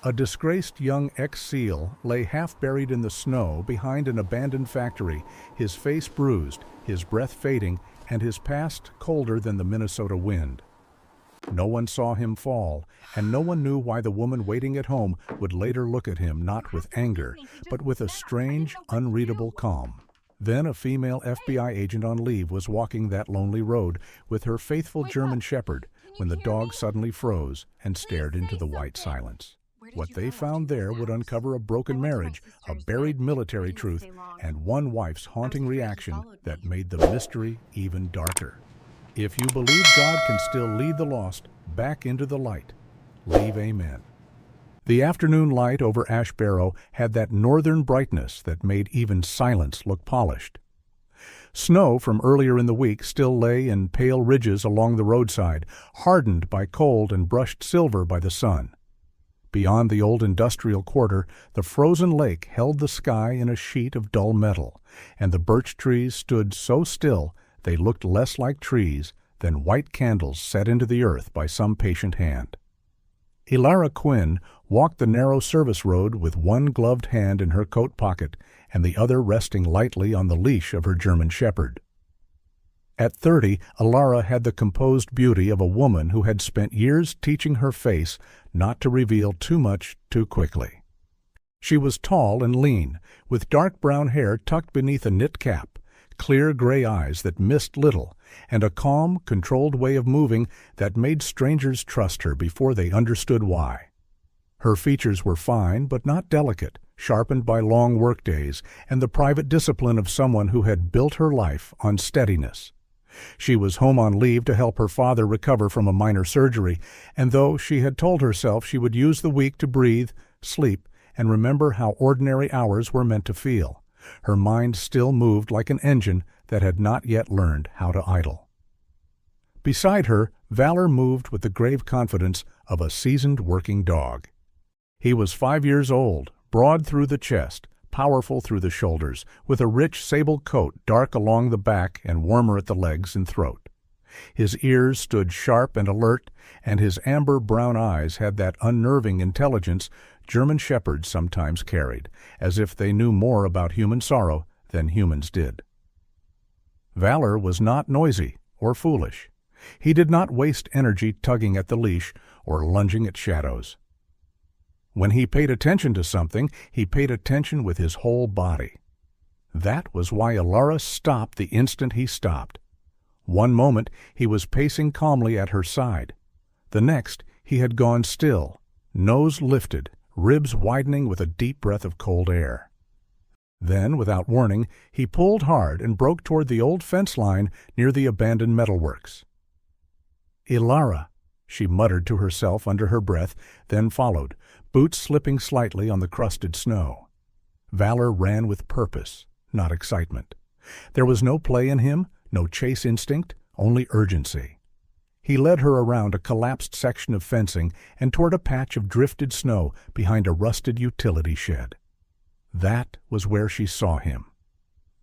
A disgraced young ex-SEAL lay half-buried in the snow behind an abandoned factory, his face bruised, his breath fading, and his past colder than the Minnesota wind. No one saw him fall, and no one knew why the woman waiting at home would later look at him not with anger, but with a strange, unreadable calm. Then a female FBI agent on leave was walking that lonely road with her faithful German Shepherd when the dog suddenly froze and stared into the white silence. What they found there would uncover a broken marriage, a buried military truth, and one wife's haunting reaction that made the mystery even darker. If you believe God can still lead the lost back into the light, leave amen. The afternoon light over Ash Barrow had that northern brightness that made even silence look polished. Snow from earlier in the week still lay in pale ridges along the roadside, hardened by cold and brushed silver by the sun. Beyond the old industrial quarter, the frozen lake held the sky in a sheet of dull metal, and the birch trees stood so still they looked less like trees than white candles set into the earth by some patient hand. Elara Quinn walked the narrow service road with one gloved hand in her coat pocket and the other resting lightly on the leash of her German Shepherd. At 30, Elara had the composed beauty of a woman who had spent years teaching her face not to reveal too much too quickly. She was tall and lean, with dark brown hair tucked beneath a knit cap, clear gray eyes that missed little, and a calm, controlled way of moving that made strangers trust her before they understood why. Her features were fine but not delicate, sharpened by long workdays and the private discipline of someone who had built her life on steadiness. She was home on leave to help her father recover from a minor surgery, and though she had told herself she would use the week to breathe, sleep, and remember how ordinary hours were meant to feel, her mind still moved like an engine that had not yet learned how to idle. Beside her, Valor moved with the grave confidence of a seasoned working dog. He was 5 years old, broad through the chest, powerful through the shoulders, with a rich sable coat dark along the back and warmer at the legs and throat. His ears stood sharp and alert, and his amber-brown eyes had that unnerving intelligence German shepherds sometimes carried, as if they knew more about human sorrow than humans did. Valor was not noisy or foolish. He did not waste energy tugging at the leash or lunging at shadows. When he paid attention to something, he paid attention with his whole body. That was why Elara stopped the instant he stopped. One moment he was pacing calmly at her side. The next he had gone still, nose lifted, ribs widening with a deep breath of cold air. Then, without warning, he pulled hard and broke toward the old fence line near the abandoned metalworks. "Elara," she muttered to herself under her breath, then followed, boots slipping slightly on the crusted snow. Valor ran with purpose, not excitement. There was no play in him, no chase instinct, only urgency. He led her around a collapsed section of fencing and toward a patch of drifted snow behind a rusted utility shed. That was where she saw him.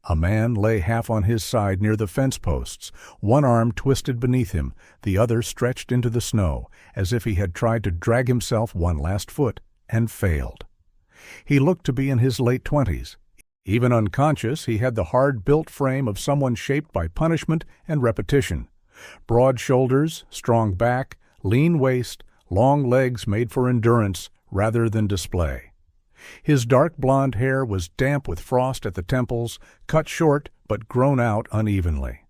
A man lay half on his side near the fence posts, one arm twisted beneath him, the other stretched into the snow, as if he had tried to drag himself one last foot, and failed. He looked to be in his late 20s. Even unconscious, he had the hard-built frame of someone shaped by punishment and repetition. Broad shoulders, strong back, lean waist, long legs made for endurance rather than display. His dark blonde hair was damp with frost at the temples, cut short but grown out unevenly.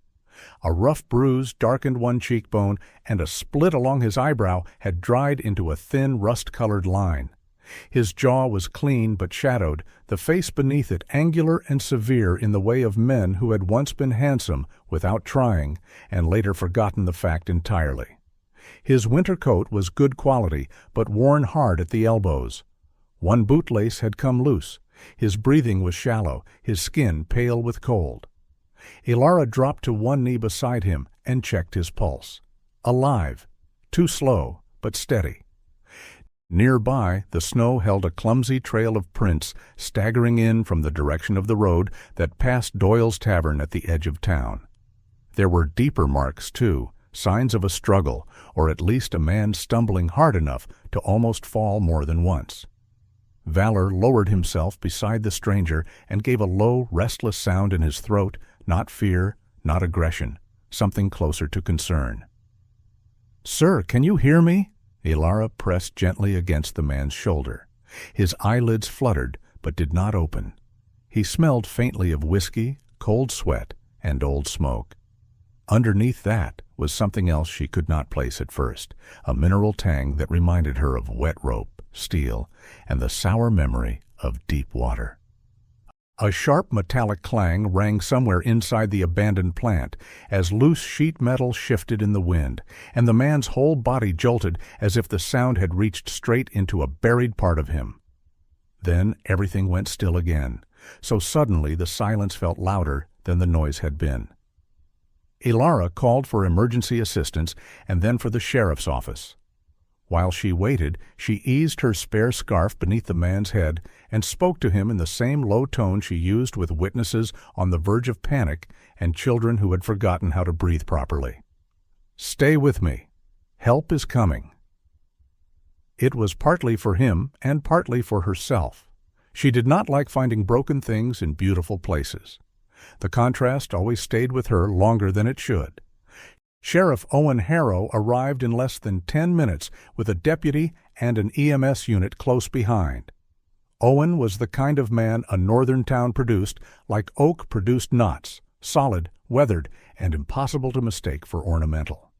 A rough bruise darkened one cheekbone, and a split along his eyebrow had dried into a thin rust-colored line. His jaw was clean but shadowed, the face beneath it angular and severe in the way of men who had once been handsome without trying, and later forgotten the fact entirely. His winter coat was good quality, but worn hard at the elbows. One bootlace had come loose. His breathing was shallow, his skin pale with cold. Elara dropped to one knee beside him and checked his pulse. Alive, too slow, but steady. Nearby, the snow held a clumsy trail of prints staggering in from the direction of the road that passed Doyle's Tavern at the edge of town. There were deeper marks, too, signs of a struggle, or at least a man stumbling hard enough to almost fall more than once. Valor lowered himself beside the stranger and gave a low, restless sound in his throat, not fear, not aggression, something closer to concern. "Sir, can you hear me?" Ilara pressed gently against the man's shoulder. His eyelids fluttered, but did not open. He smelled faintly of whiskey, cold sweat, and old smoke. Underneath that was something else she could not place at first, a mineral tang that reminded her of wet rope, steel, and the sour memory of deep water. A sharp metallic clang rang somewhere inside the abandoned plant as loose sheet metal shifted in the wind, and the man's whole body jolted as if the sound had reached straight into a buried part of him. Then everything went still again, so suddenly the silence felt louder than the noise had been. Ilara called for emergency assistance and then for the sheriff's office. While she waited, she eased her spare scarf beneath the man's head and spoke to him in the same low tone she used with witnesses on the verge of panic and children who had forgotten how to breathe properly. "Stay with me. Help is coming." It was partly for him and partly for herself. She did not like finding broken things in beautiful places. The contrast always stayed with her longer than it should. Sheriff Owen Harrow arrived in less than 10 minutes with a deputy and an EMS unit close behind. Owen was the kind of man a northern town produced, like oak produced knots, solid, weathered, and impossible to mistake for ornamental.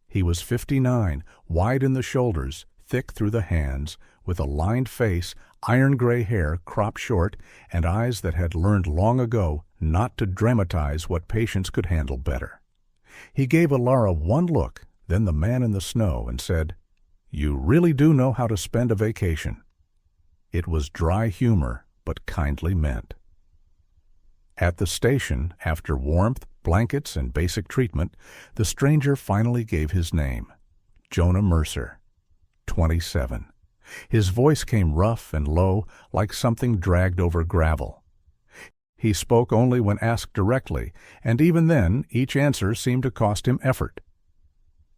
He was 59, wide in the shoulders, thick through the hands, with a lined face, iron-gray hair cropped short, and eyes that had learned long ago not to dramatize what patients could handle better. He gave Ilara one look, then the man in the snow, and said, "You really do know how to spend a vacation." It was dry humor, but kindly meant. At the station, after warmth, blankets, and basic treatment, the stranger finally gave his name, Jonah Mercer, 27. His voice came rough and low, like something dragged over gravel. He spoke only when asked directly, and even then each answer seemed to cost him effort.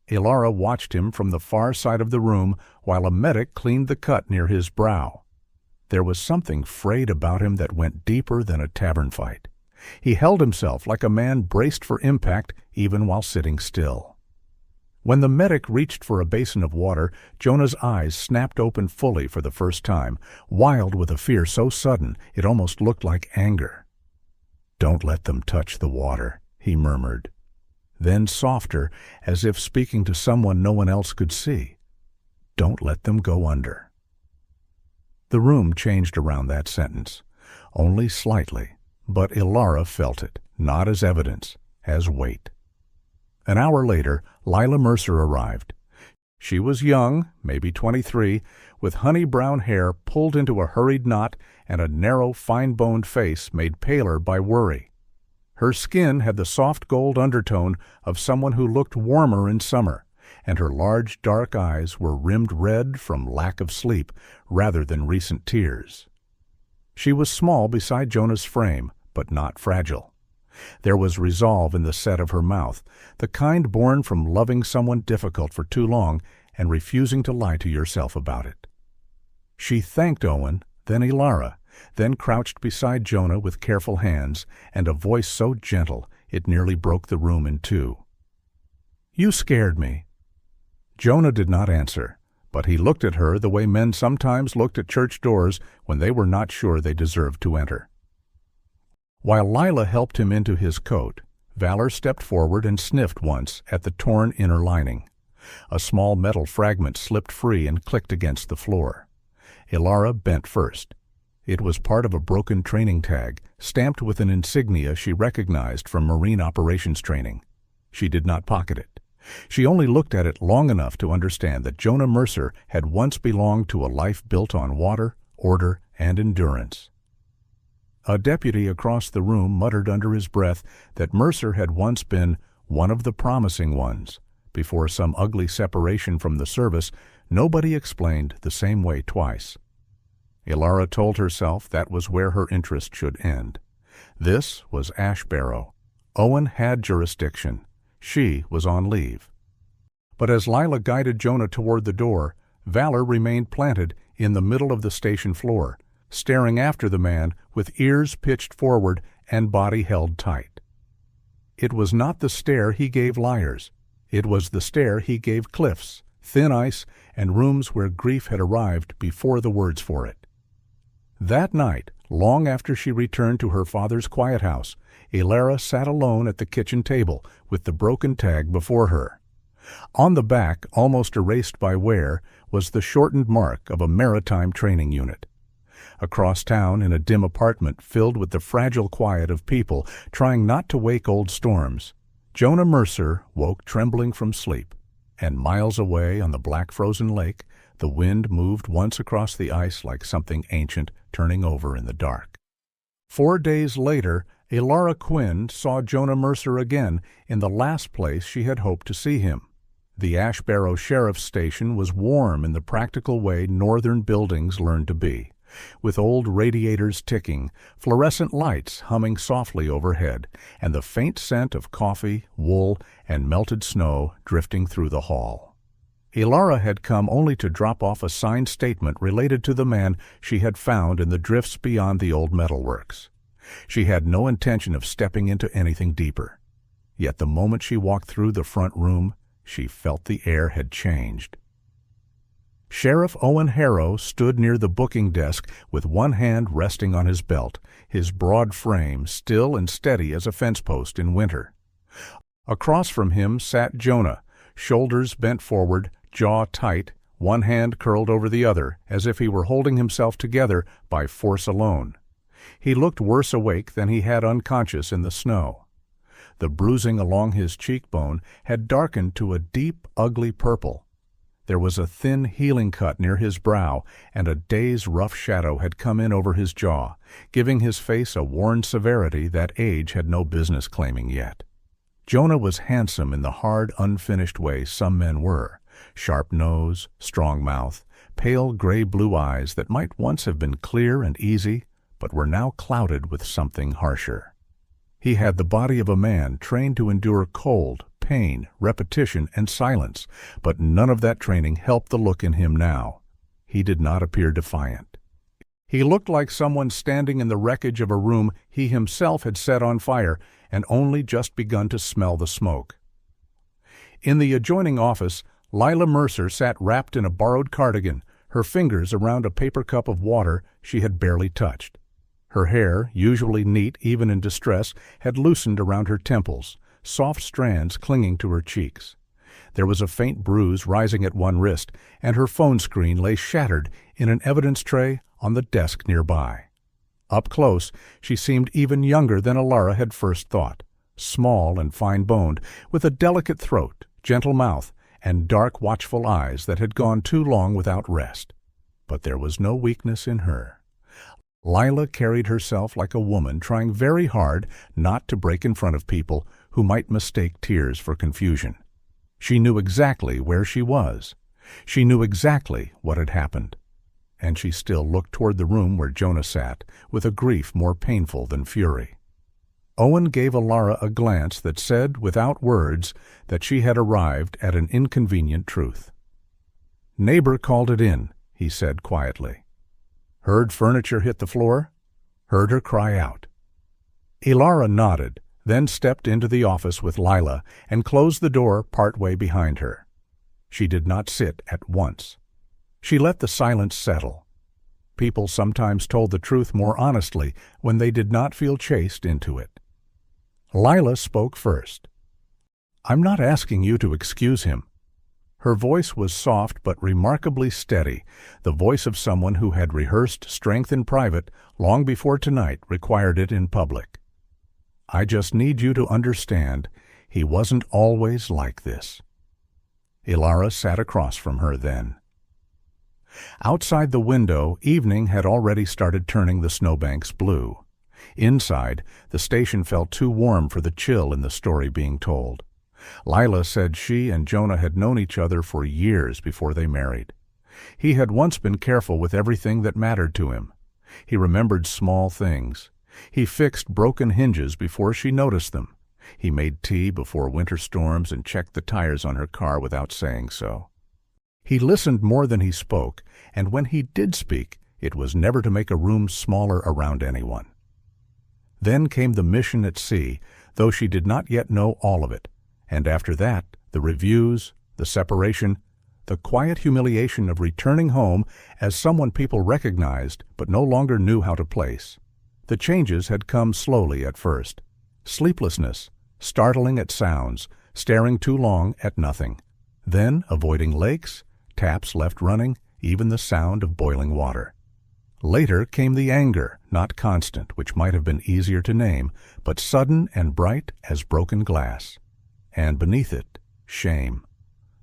Ilara watched him from the far side of the room while a medic cleaned the cut near his brow. There was something frayed about him that went deeper than a tavern fight. He held himself like a man braced for impact even while sitting still. When the medic reached for a basin of water, Jonah's eyes snapped open fully for the first time, wild with a fear so sudden it almost looked like anger. "Don't let them touch the water," he murmured. Then softer, as if speaking to someone no one else could see, "Don't let them go under." The room changed around that sentence, only slightly, but Ilara felt it, not as evidence, as weight. An hour later, Lila Mercer arrived. She was young, maybe 23, with honey-brown hair pulled into a hurried knot and a narrow, fine-boned face made paler by worry. Her skin had the soft gold undertone of someone who looked warmer in summer, and her large, dark eyes were rimmed red from lack of sleep rather than recent tears. She was small beside Jonah's frame, but not fragile. There was resolve in the set of her mouth, the kind born from loving someone difficult for too long and refusing to lie to yourself about it. She thanked Owen, then Ilara, then crouched beside Jonah with careful hands and a voice so gentle it nearly broke the room in two. "You scared me." Jonah did not answer, but he looked at her the way men sometimes looked at church doors when they were not sure they deserved to enter. While Lila helped him into his coat, Valor stepped forward and sniffed once at the torn inner lining. A small metal fragment slipped free and clicked against the floor. Ilara bent first. It was part of a broken training tag, stamped with an insignia she recognized from Marine operations training. She did not pocket it. She only looked at it long enough to understand that Jonah Mercer had once belonged to a life built on water, order, and endurance. A deputy across the room muttered under his breath that Mercer had once been one of the promising ones. Before some ugly separation from the service, nobody explained the same way twice. Ilara told herself that was where her interest should end. This was Ash Barrow. Owen had jurisdiction. She was on leave. But as Lila guided Jonah toward the door, Valor remained planted in the middle of the station floor, staring after the man with ears pitched forward and body held tight. It was not the stare he gave liars. It was the stare he gave cliffs, thin ice, and rooms where grief had arrived before the words for it. That night, long after she returned to her father's quiet house, Elara sat alone at the kitchen table with the broken tag before her. On the back, almost erased by wear, was the shortened mark of a maritime training unit. Across town, in a dim apartment filled with the fragile quiet of people trying not to wake old storms, Jonah Mercer woke trembling from sleep, and miles away on the black frozen lake, the wind moved once across the ice like something ancient turning over in the dark. 4 days later, Elara Quinn saw Jonah Mercer again in the last place she had hoped to see him. The Ash Barrow Sheriff's Station was warm in the practical way northern buildings learned to be, with old radiators ticking, fluorescent lights humming softly overhead, and the faint scent of coffee, wool, and melted snow drifting through the hall. Elara had come only to drop off a signed statement related to the man she had found in the drifts beyond the old metalworks. She had no intention of stepping into anything deeper. Yet the moment she walked through the front room, she felt the air had changed. Sheriff Owen Harrow stood near the booking desk with one hand resting on his belt, his broad frame still and steady as a fence post in winter. Across from him sat Jonah, shoulders bent forward, jaw tight, one hand curled over the other, as if he were holding himself together by force alone. He looked worse awake than he had unconscious in the snow. The bruising along his cheekbone had darkened to a deep, ugly purple. There was a thin healing cut near his brow, and a day's rough shadow had come in over his jaw, giving his face a worn severity that age had no business claiming yet. Jonah was handsome in the hard, unfinished way some men were: sharp nose, strong mouth, pale gray-blue eyes that might once have been clear and easy, but were now clouded with something harsher. He had the body of a man trained to endure cold, pain, repetition, and silence, but none of that training helped the look in him now. He did not appear defiant. He looked like someone standing in the wreckage of a room he himself had set on fire and only just begun to smell the smoke. In the adjoining office, Lila Mercer sat wrapped in a borrowed cardigan, her fingers around a paper cup of water she had barely touched. Her hair, usually neat even in distress, had loosened around her temples, soft strands clinging to her cheeks. There was a faint bruise rising at one wrist, and her phone screen lay shattered in an evidence tray on the desk nearby. Up close, she seemed even younger than Elara had first thought, small and fine-boned, with a delicate throat, gentle mouth, and dark, watchful eyes that had gone too long without rest. But there was no weakness in her. Lila carried herself like a woman trying very hard not to break in front of people who might mistake tears for confusion. She knew exactly where she was. She knew exactly what had happened. And she still looked toward the room where Jonah sat, with a grief more painful than fury. Owen gave Elara a glance that said, without words, that she had arrived at an inconvenient truth. "Neighbor called it in," he said quietly. "Heard furniture hit the floor? Heard her cry out." Elara nodded, then stepped into the office with Lila and closed the door partway behind her. She did not sit at once. She let the silence settle. People sometimes told the truth more honestly when they did not feel chased into it. Lila spoke first. "I'm not asking you to excuse him." Her voice was soft but remarkably steady, the voice of someone who had rehearsed strength in private long before tonight required it in public. "I just need you to understand, he wasn't always like this." Elara sat across from her then. Outside the window, evening had already started turning the snowbanks blue. Inside, the station felt too warm for the chill in the story being told. Lila said she and Jonah had known each other for years before they married. He had once been careful with everything that mattered to him. He remembered small things. He fixed broken hinges before she noticed them, He made tea before winter storms and checked the tires on her car without saying so. He listened more than he spoke, and when he did speak, it was never to make a room smaller around anyone. Then came the mission at sea, though she did not yet know all of it, and after that, the reviews, the separation, the quiet humiliation of returning home as someone people recognized but no longer knew how to place. The changes had come slowly at first. Sleeplessness, startling at sounds, staring too long at nothing. Then avoiding lakes, taps left running, even the sound of boiling water. Later came the anger, not constant, which might have been easier to name, but sudden and bright as broken glass. And beneath it, shame.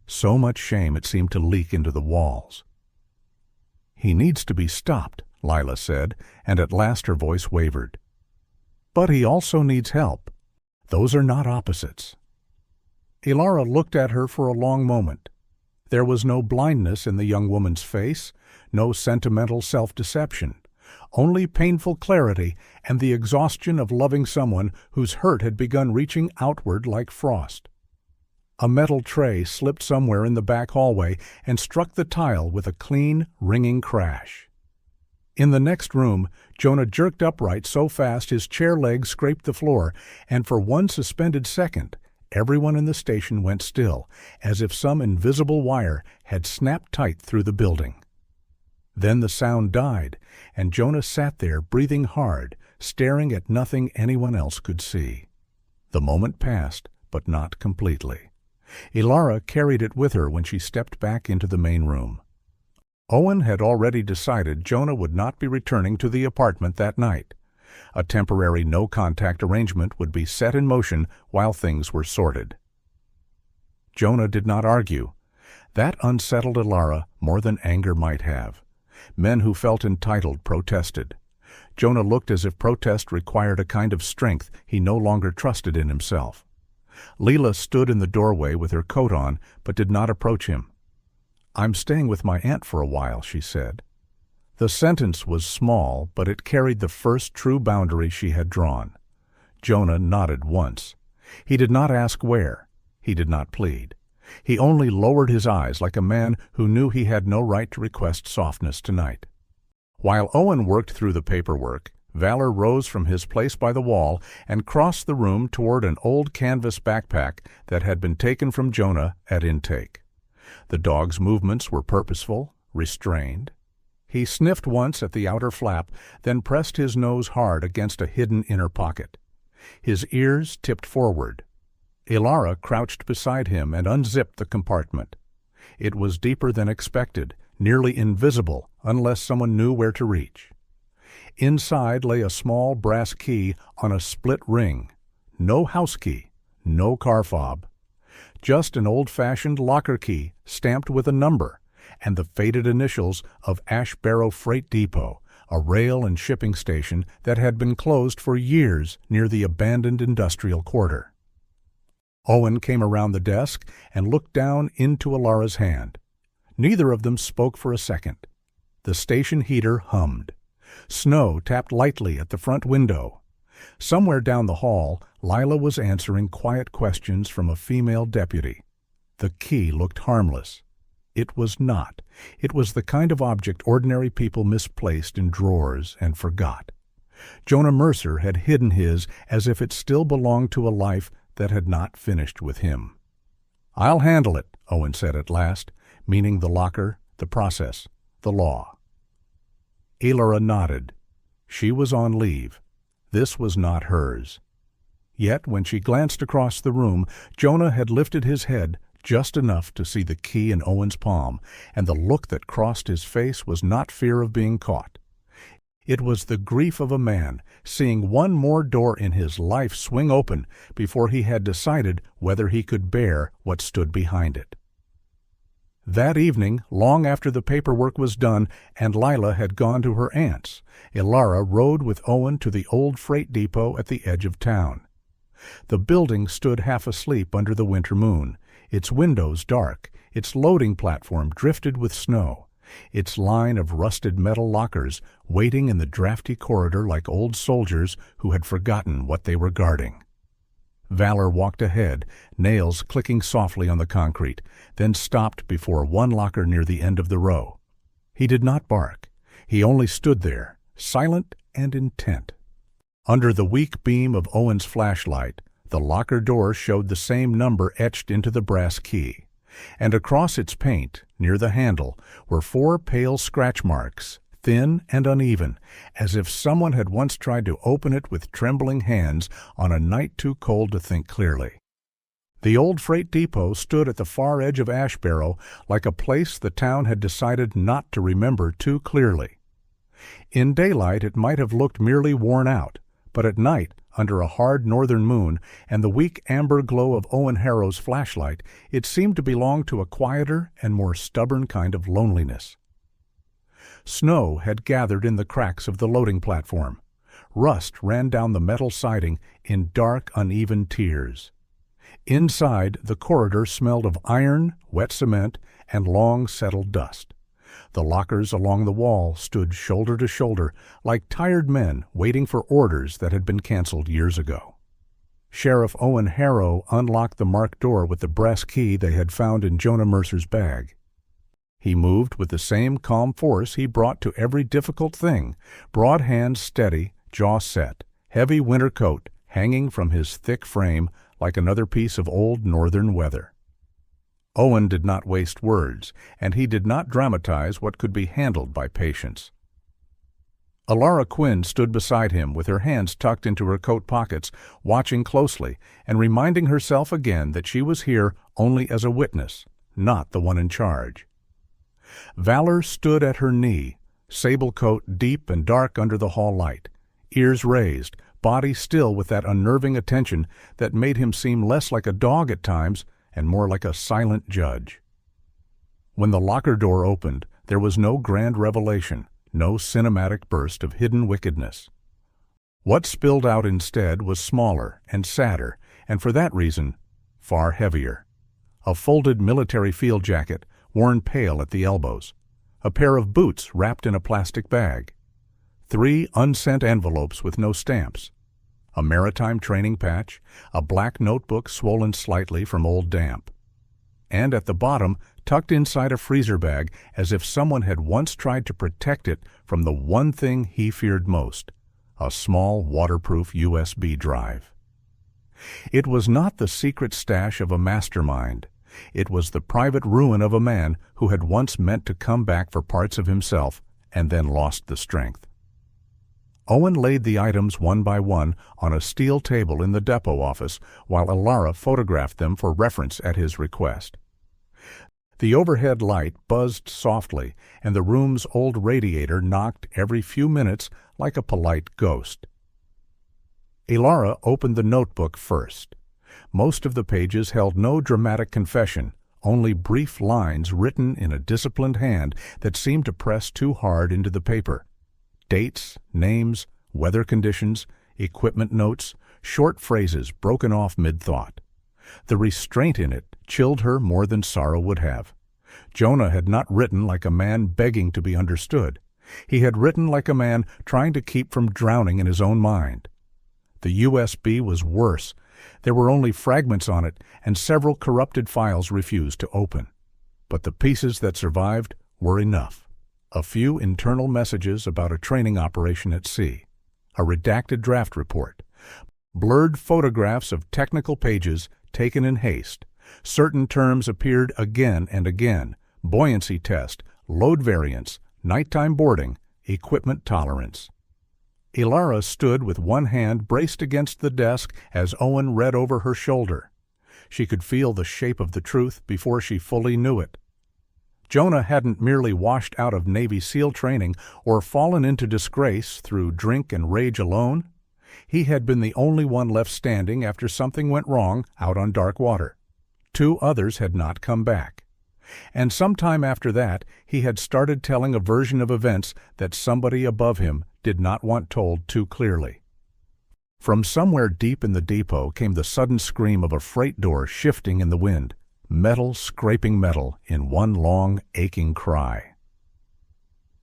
So much shame it seemed to leak into the walls. "He needs to be stopped," Lila said, and at last her voice wavered. "But he also needs help. Those are not opposites." Ilara looked at her for a long moment. There was no blindness in the young woman's face, no sentimental self-deception, only painful clarity and the exhaustion of loving someone whose hurt had begun reaching outward like frost. A metal tray slipped somewhere in the back hallway and struck the tile with a clean, ringing crash. In the next room, Jonah jerked upright so fast his chair legs scraped the floor, and for one suspended second, everyone in the station went still, as if some invisible wire had snapped tight through the building. Then the sound died, and Jonah sat there breathing hard, staring at nothing anyone else could see. The moment passed, but not completely. Ilara carried it with her when she stepped back into the main room. Owen had already decided Jonah would not be returning to the apartment that night. A temporary no-contact arrangement would be set in motion while things were sorted. Jonah did not argue. That unsettled Ilara more than anger might have. Men who felt entitled protested. Jonah looked as if protest required a kind of strength he no longer trusted in himself. Leela stood in the doorway with her coat on, but did not approach him. "I'm staying with my aunt for a while," she said. The sentence was small, but it carried the first true boundary she had drawn. Jonah nodded once. He did not ask where. He did not plead. He only lowered his eyes like a man who knew he had no right to request softness tonight. While Owen worked through the paperwork, Valor rose from his place by the wall and crossed the room toward an old canvas backpack that had been taken from Jonah at intake. The dog's movements were purposeful, restrained. He sniffed once at the outer flap, then pressed his nose hard against a hidden inner pocket. His ears tipped forward. Ilara crouched beside him and unzipped the compartment. It was deeper than expected, nearly invisible unless someone knew where to reach. Inside lay a small brass key on a split ring. No house key, no car fob. Just an old-fashioned locker key stamped with a number and the faded initials of Ash Barrow Freight Depot, a rail and shipping station that had been closed for years near the abandoned industrial quarter. Owen came around the desk and looked down into Ilara's hand. Neither of them spoke for a second. The station heater hummed. Snow tapped lightly at the front window. Somewhere down the hall, Lila was answering quiet questions from a female deputy. The key looked harmless. It was not. It was the kind of object ordinary people misplaced in drawers and forgot. Jonah Mercer had hidden his as if it still belonged to a life that had not finished with him. "I'll handle it," Owen said at last, meaning the locker, the process, the law. Ilara nodded. She was on leave. This was not hers. Yet when she glanced across the room, Jonah had lifted his head just enough to see the key in Owen's palm, and the look that crossed his face was not fear of being caught. It was the grief of a man seeing one more door in his life swing open before he had decided whether he could bear what stood behind it. That evening, long after the paperwork was done and Lila had gone to her aunt's, Ilara rode with Owen to the old freight depot at the edge of town. The building stood half asleep under the winter moon, its windows dark, its loading platform drifted with snow, its line of rusted metal lockers waiting in the drafty corridor like old soldiers who had forgotten what they were guarding. Valor walked ahead, nails clicking softly on the concrete, then stopped before one locker near the end of the row. He did not bark. He only stood there, silent and intent. Under the weak beam of Owen's flashlight, the locker door showed the same number etched into the brass key, and across its paint, near the handle, were 4 pale scratch marks, thin and uneven, as if someone had once tried to open it with trembling hands on a night too cold to think clearly. The old freight depot stood at the far edge of Ash Barrow like a place the town had decided not to remember too clearly. In daylight it might have looked merely worn out, but at night, under a hard northern moon and the weak amber glow of Owen Harrow's flashlight, it seemed to belong to a quieter and more stubborn kind of loneliness. Snow had gathered in the cracks of the loading platform. Rust ran down the metal siding in dark, uneven tiers. Inside, the corridor smelled of iron, wet cement, and long settled dust. The lockers along the wall stood shoulder to shoulder, like tired men waiting for orders that had been canceled years ago. Sheriff Owen Harrow unlocked the marked door with the brass key they had found in Jonah Mercer's bag. He moved with the same calm force he brought to every difficult thing, broad hands steady, jaw set, heavy winter coat hanging from his thick frame like another piece of old northern weather. Owen did not waste words, and he did not dramatize what could be handled by patience. Alara Quinn stood beside him with her hands tucked into her coat pockets, watching closely and reminding herself again that she was here only as a witness, not the one in charge. Valor stood at her knee, sable coat deep and dark under the hall light, ears raised, body still with that unnerving attention that made him seem less like a dog at times and more like a silent judge. When the locker door opened, there was no grand revelation, no cinematic burst of hidden wickedness. What spilled out instead was smaller and sadder, and for that reason, far heavier. A folded military field jacket, worn pale at the elbows. A pair of boots wrapped in a plastic bag. 3 unsent envelopes with no stamps. A maritime training patch, a black notebook swollen slightly from old damp. And at the bottom, tucked inside a freezer bag as if someone had once tried to protect it from the one thing he feared most, a small waterproof USB drive. It was not the secret stash of a mastermind. It was the private ruin of a man who had once meant to come back for parts of himself and then lost the strength. Owen laid the items one by one on a steel table in the depot office while Alara photographed them for reference at his request. The overhead light buzzed softly, and the room's old radiator knocked every few minutes like a polite ghost. Alara opened the notebook first. Most of the pages held no dramatic confession, only brief lines written in a disciplined hand that seemed to press too hard into the paper. Dates, names, weather conditions, equipment notes, short phrases broken off mid-thought. The restraint in it chilled her more than sorrow would have. Jonah had not written like a man begging to be understood. He had written like a man trying to keep from drowning in his own mind. The USB was worse. There were only fragments on it, and several corrupted files refused to open. But the pieces that survived were enough. A few internal messages about a training operation at sea, a redacted draft report, blurred photographs of technical pages taken in haste. Certain terms appeared again and again: buoyancy test, load variance, nighttime boarding, equipment tolerance. Alara stood with one hand braced against the desk as Owen read over her shoulder. She could feel the shape of the truth before she fully knew it. Jonah hadn't merely washed out of Navy SEAL training or fallen into disgrace through drink and rage alone. He had been the only one left standing after something went wrong out on dark water. 2 others had not come back. And sometime after that, he had started telling a version of events that somebody above him did not want told too clearly. From somewhere deep in the depot came the sudden scream of a freight door shifting in the wind. Metal scraping metal in one long, aching cry.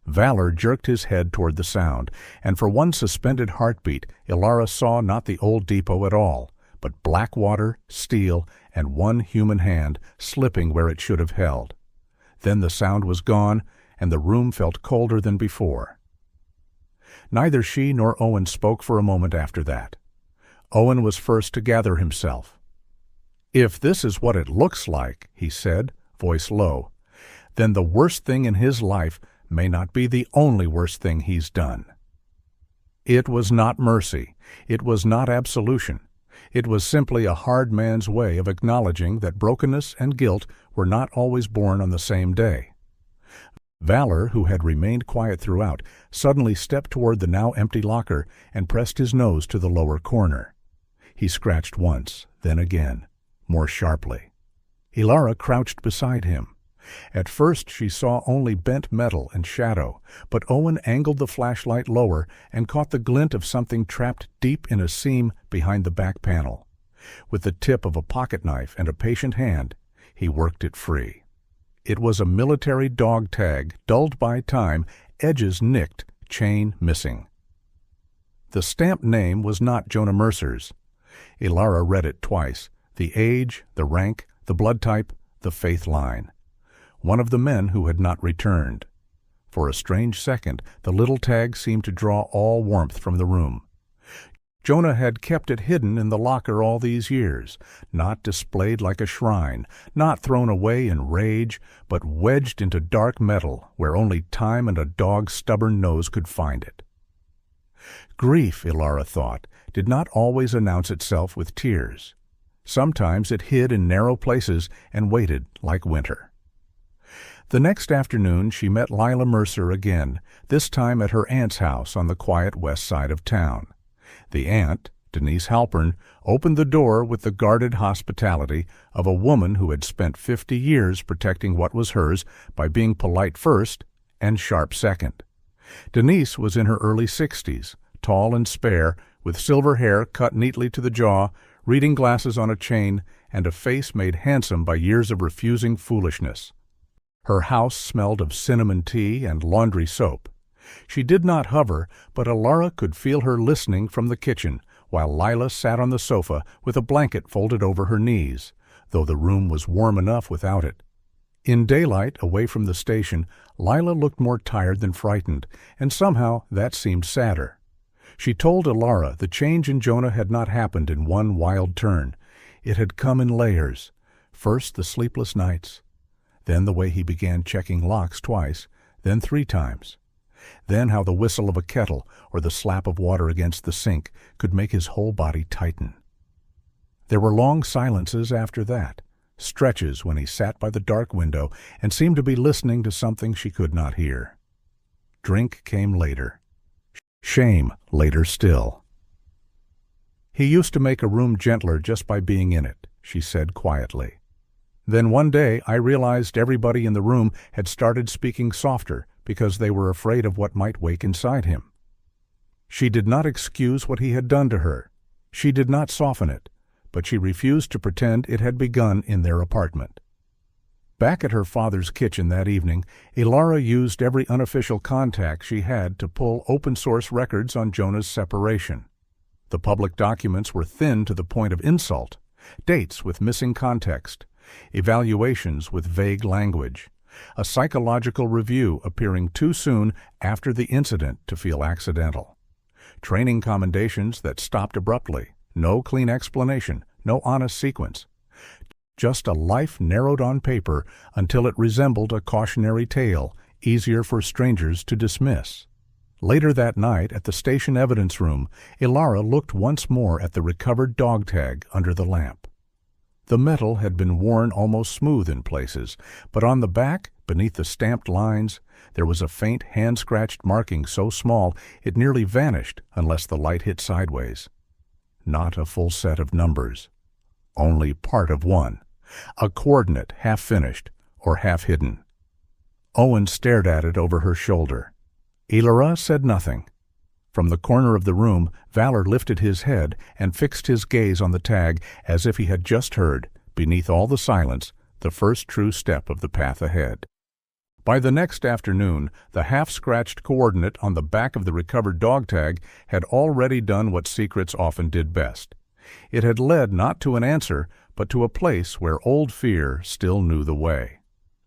Valor jerked his head toward the sound, and for one suspended heartbeat, Alara saw not the old depot at all, but black water, steel, and one human hand slipping where it should have held. Then the sound was gone, and the room felt colder than before. Neither she nor Owen spoke for a moment after that. Owen was first to gather himself. "If this is what it looks like," he said, voice low, "then the worst thing in his life may not be the only worst thing he's done." It was not mercy. It was not absolution. It was simply a hard man's way of acknowledging that brokenness and guilt were not always born on the same day. Valor, who had remained quiet throughout, suddenly stepped toward the now empty locker and pressed his nose to the lower corner. He scratched once, then again, more sharply. Ilara crouched beside him. At first she saw only bent metal and shadow, but Owen angled the flashlight lower and caught the glint of something trapped deep in a seam behind the back panel. With the tip of a pocket knife and a patient hand, he worked it free. It was a military dog tag, dulled by time, edges nicked, chain missing. The stamped name was not Jonah Mercer's. Ilara read it twice, the age, the rank, the blood type, the faith line. One of the men who had not returned. For a strange second, the little tag seemed to draw all warmth from the room. Jonah had kept it hidden in the locker all these years, not displayed like a shrine, not thrown away in rage, but wedged into dark metal where only time and a dog's stubborn nose could find it. Grief, Ilara thought, did not always announce itself with tears. Sometimes it hid in narrow places and waited like winter. The next afternoon she met Lila Mercer again, this time at her aunt's house on the quiet west side of town. The aunt, Denise Halpern, opened the door with the guarded hospitality of a woman who had spent 50 years protecting what was hers by being polite first and sharp second. Denise was in her early 60s, tall and spare, with silver hair cut neatly to the jaw, reading glasses on a chain, and a face made handsome by years of refusing foolishness. Her house smelled of cinnamon tea and laundry soap. She did not hover, but Ilara could feel her listening from the kitchen, while Lila sat on the sofa with a blanket folded over her knees, though the room was warm enough without it. In daylight, away from the station, Lila looked more tired than frightened, and somehow that seemed sadder. She told Ilara the change in Jonah had not happened in one wild turn. It had come in layers. First the sleepless nights, then the way he began checking locks twice, then 3 times. Then how the whistle of a kettle or the slap of water against the sink could make his whole body tighten. There were long silences after that, stretches when he sat by the dark window and seemed to be listening to something she could not hear. Drink came later. Shame later still. "He used to make a room gentler just by being in it," she said quietly. "Then one day I realized everybody in the room had started speaking softer because they were afraid of what might wake inside him." She did not excuse what he had done to her. She did not soften it, but she refused to pretend it had begun in their apartment. Back at her father's kitchen that evening, Ilara used every unofficial contact she had to pull open-source records on Jonah's separation. The public documents were thin to the point of insult, dates with missing context, evaluations with vague language, a psychological review appearing too soon after the incident to feel accidental, training commendations that stopped abruptly, no clean explanation, no honest sequence. Just a life narrowed on paper until it resembled a cautionary tale, easier for strangers to dismiss. Later that night, at the station evidence room, Ilara looked once more at the recovered dog tag under the lamp. The metal had been worn almost smooth in places, but on the back, beneath the stamped lines, there was a faint hand-scratched marking so small it nearly vanished unless the light hit sideways. Not a full set of numbers. Only part of one. A coordinate half-finished or half-hidden. Owen stared at it over her shoulder. Ilara said nothing. From the corner of the room, Valor lifted his head and fixed his gaze on the tag as if he had just heard, beneath all the silence, the first true step of the path ahead. By the next afternoon, the half-scratched coordinate on the back of the recovered dog tag had already done what secrets often did best. It had led not to an answer, but to a place where old fear still knew the way.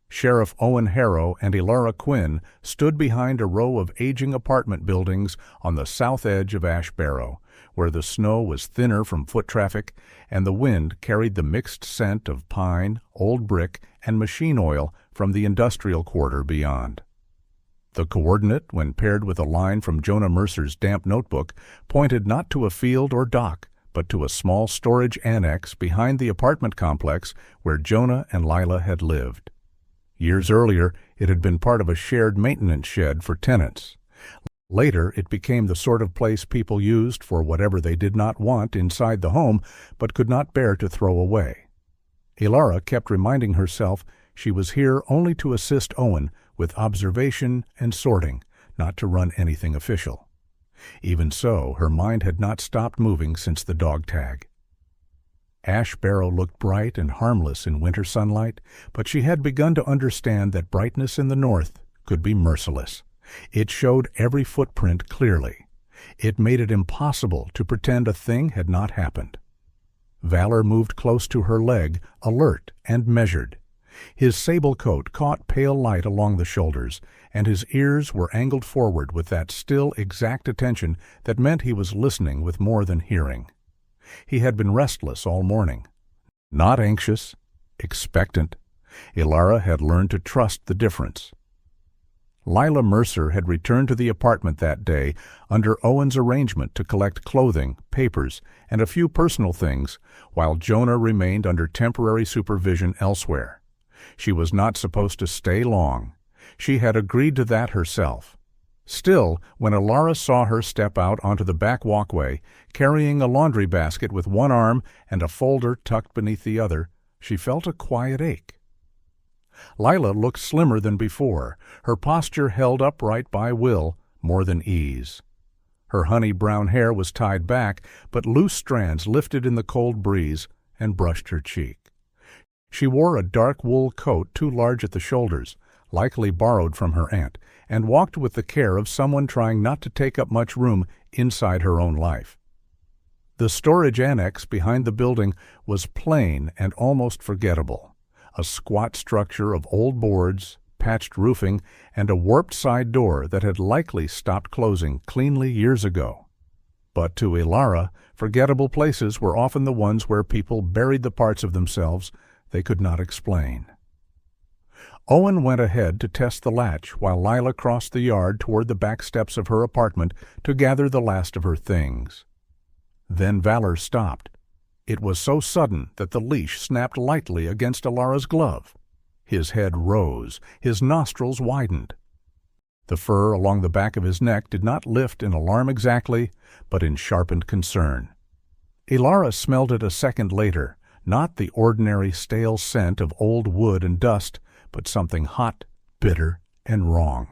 Sheriff Owen Harrow and Elara Quinn stood behind a row of aging apartment buildings on the south edge of Ash Barrow, where the snow was thinner from foot traffic and the wind carried the mixed scent of pine, old brick, and machine oil from the industrial quarter beyond. The coordinate, when paired with a line from Jonah Mercer's damp notebook, pointed not to a field or dock, but to a small storage annex behind the apartment complex where Jonah and Lila had lived. Years earlier, it had been part of a shared maintenance shed for tenants. Later, it became the sort of place people used for whatever they did not want inside the home but could not bear to throw away. Elara kept reminding herself she was here only to assist Owen with observation and sorting, not to run anything official. Even so, her mind had not stopped moving since the dog tag. Ash Barrow looked bright and harmless in winter sunlight, but she had begun to understand that brightness in the north could be merciless. It showed every footprint clearly. It made it impossible to pretend a thing had not happened. Valor moved close to her leg, alert and measured. His sable coat caught pale light along the shoulders, and his ears were angled forward with that still exact attention that meant he was listening with more than hearing. He had been restless all morning. Not anxious, expectant. Elara had learned to trust the difference. Lila Mercer had returned to the apartment that day under Owen's arrangement to collect clothing, papers, and a few personal things, while Jonah remained under temporary supervision elsewhere. She was not supposed to stay long. She had agreed to that herself. Still, when Elara saw her step out onto the back walkway, carrying a laundry basket with one arm and a folder tucked beneath the other, she felt a quiet ache. Lila looked slimmer than before, her posture held upright by will more than ease. Her honey-brown hair was tied back, but loose strands lifted in the cold breeze and brushed her cheek. She wore a dark wool coat too large at the shoulders, likely borrowed from her aunt, and walked with the care of someone trying not to take up much room inside her own life. The storage annex behind the building was plain and almost forgettable, a squat structure of old boards, patched roofing, and a warped side door that had likely stopped closing cleanly years ago. But to Elara, forgettable places were often the ones where people buried the parts of themselves they could not explain. Owen went ahead to test the latch while Lila crossed the yard toward the back steps of her apartment to gather the last of her things. Then Valor stopped. It was so sudden that the leash snapped lightly against Elara's glove. His head rose, his nostrils widened. The fur along the back of his neck did not lift in alarm exactly, but in sharpened concern. Elara smelled it a second later, not the ordinary stale scent of old wood and dust, but something hot, bitter, and wrong.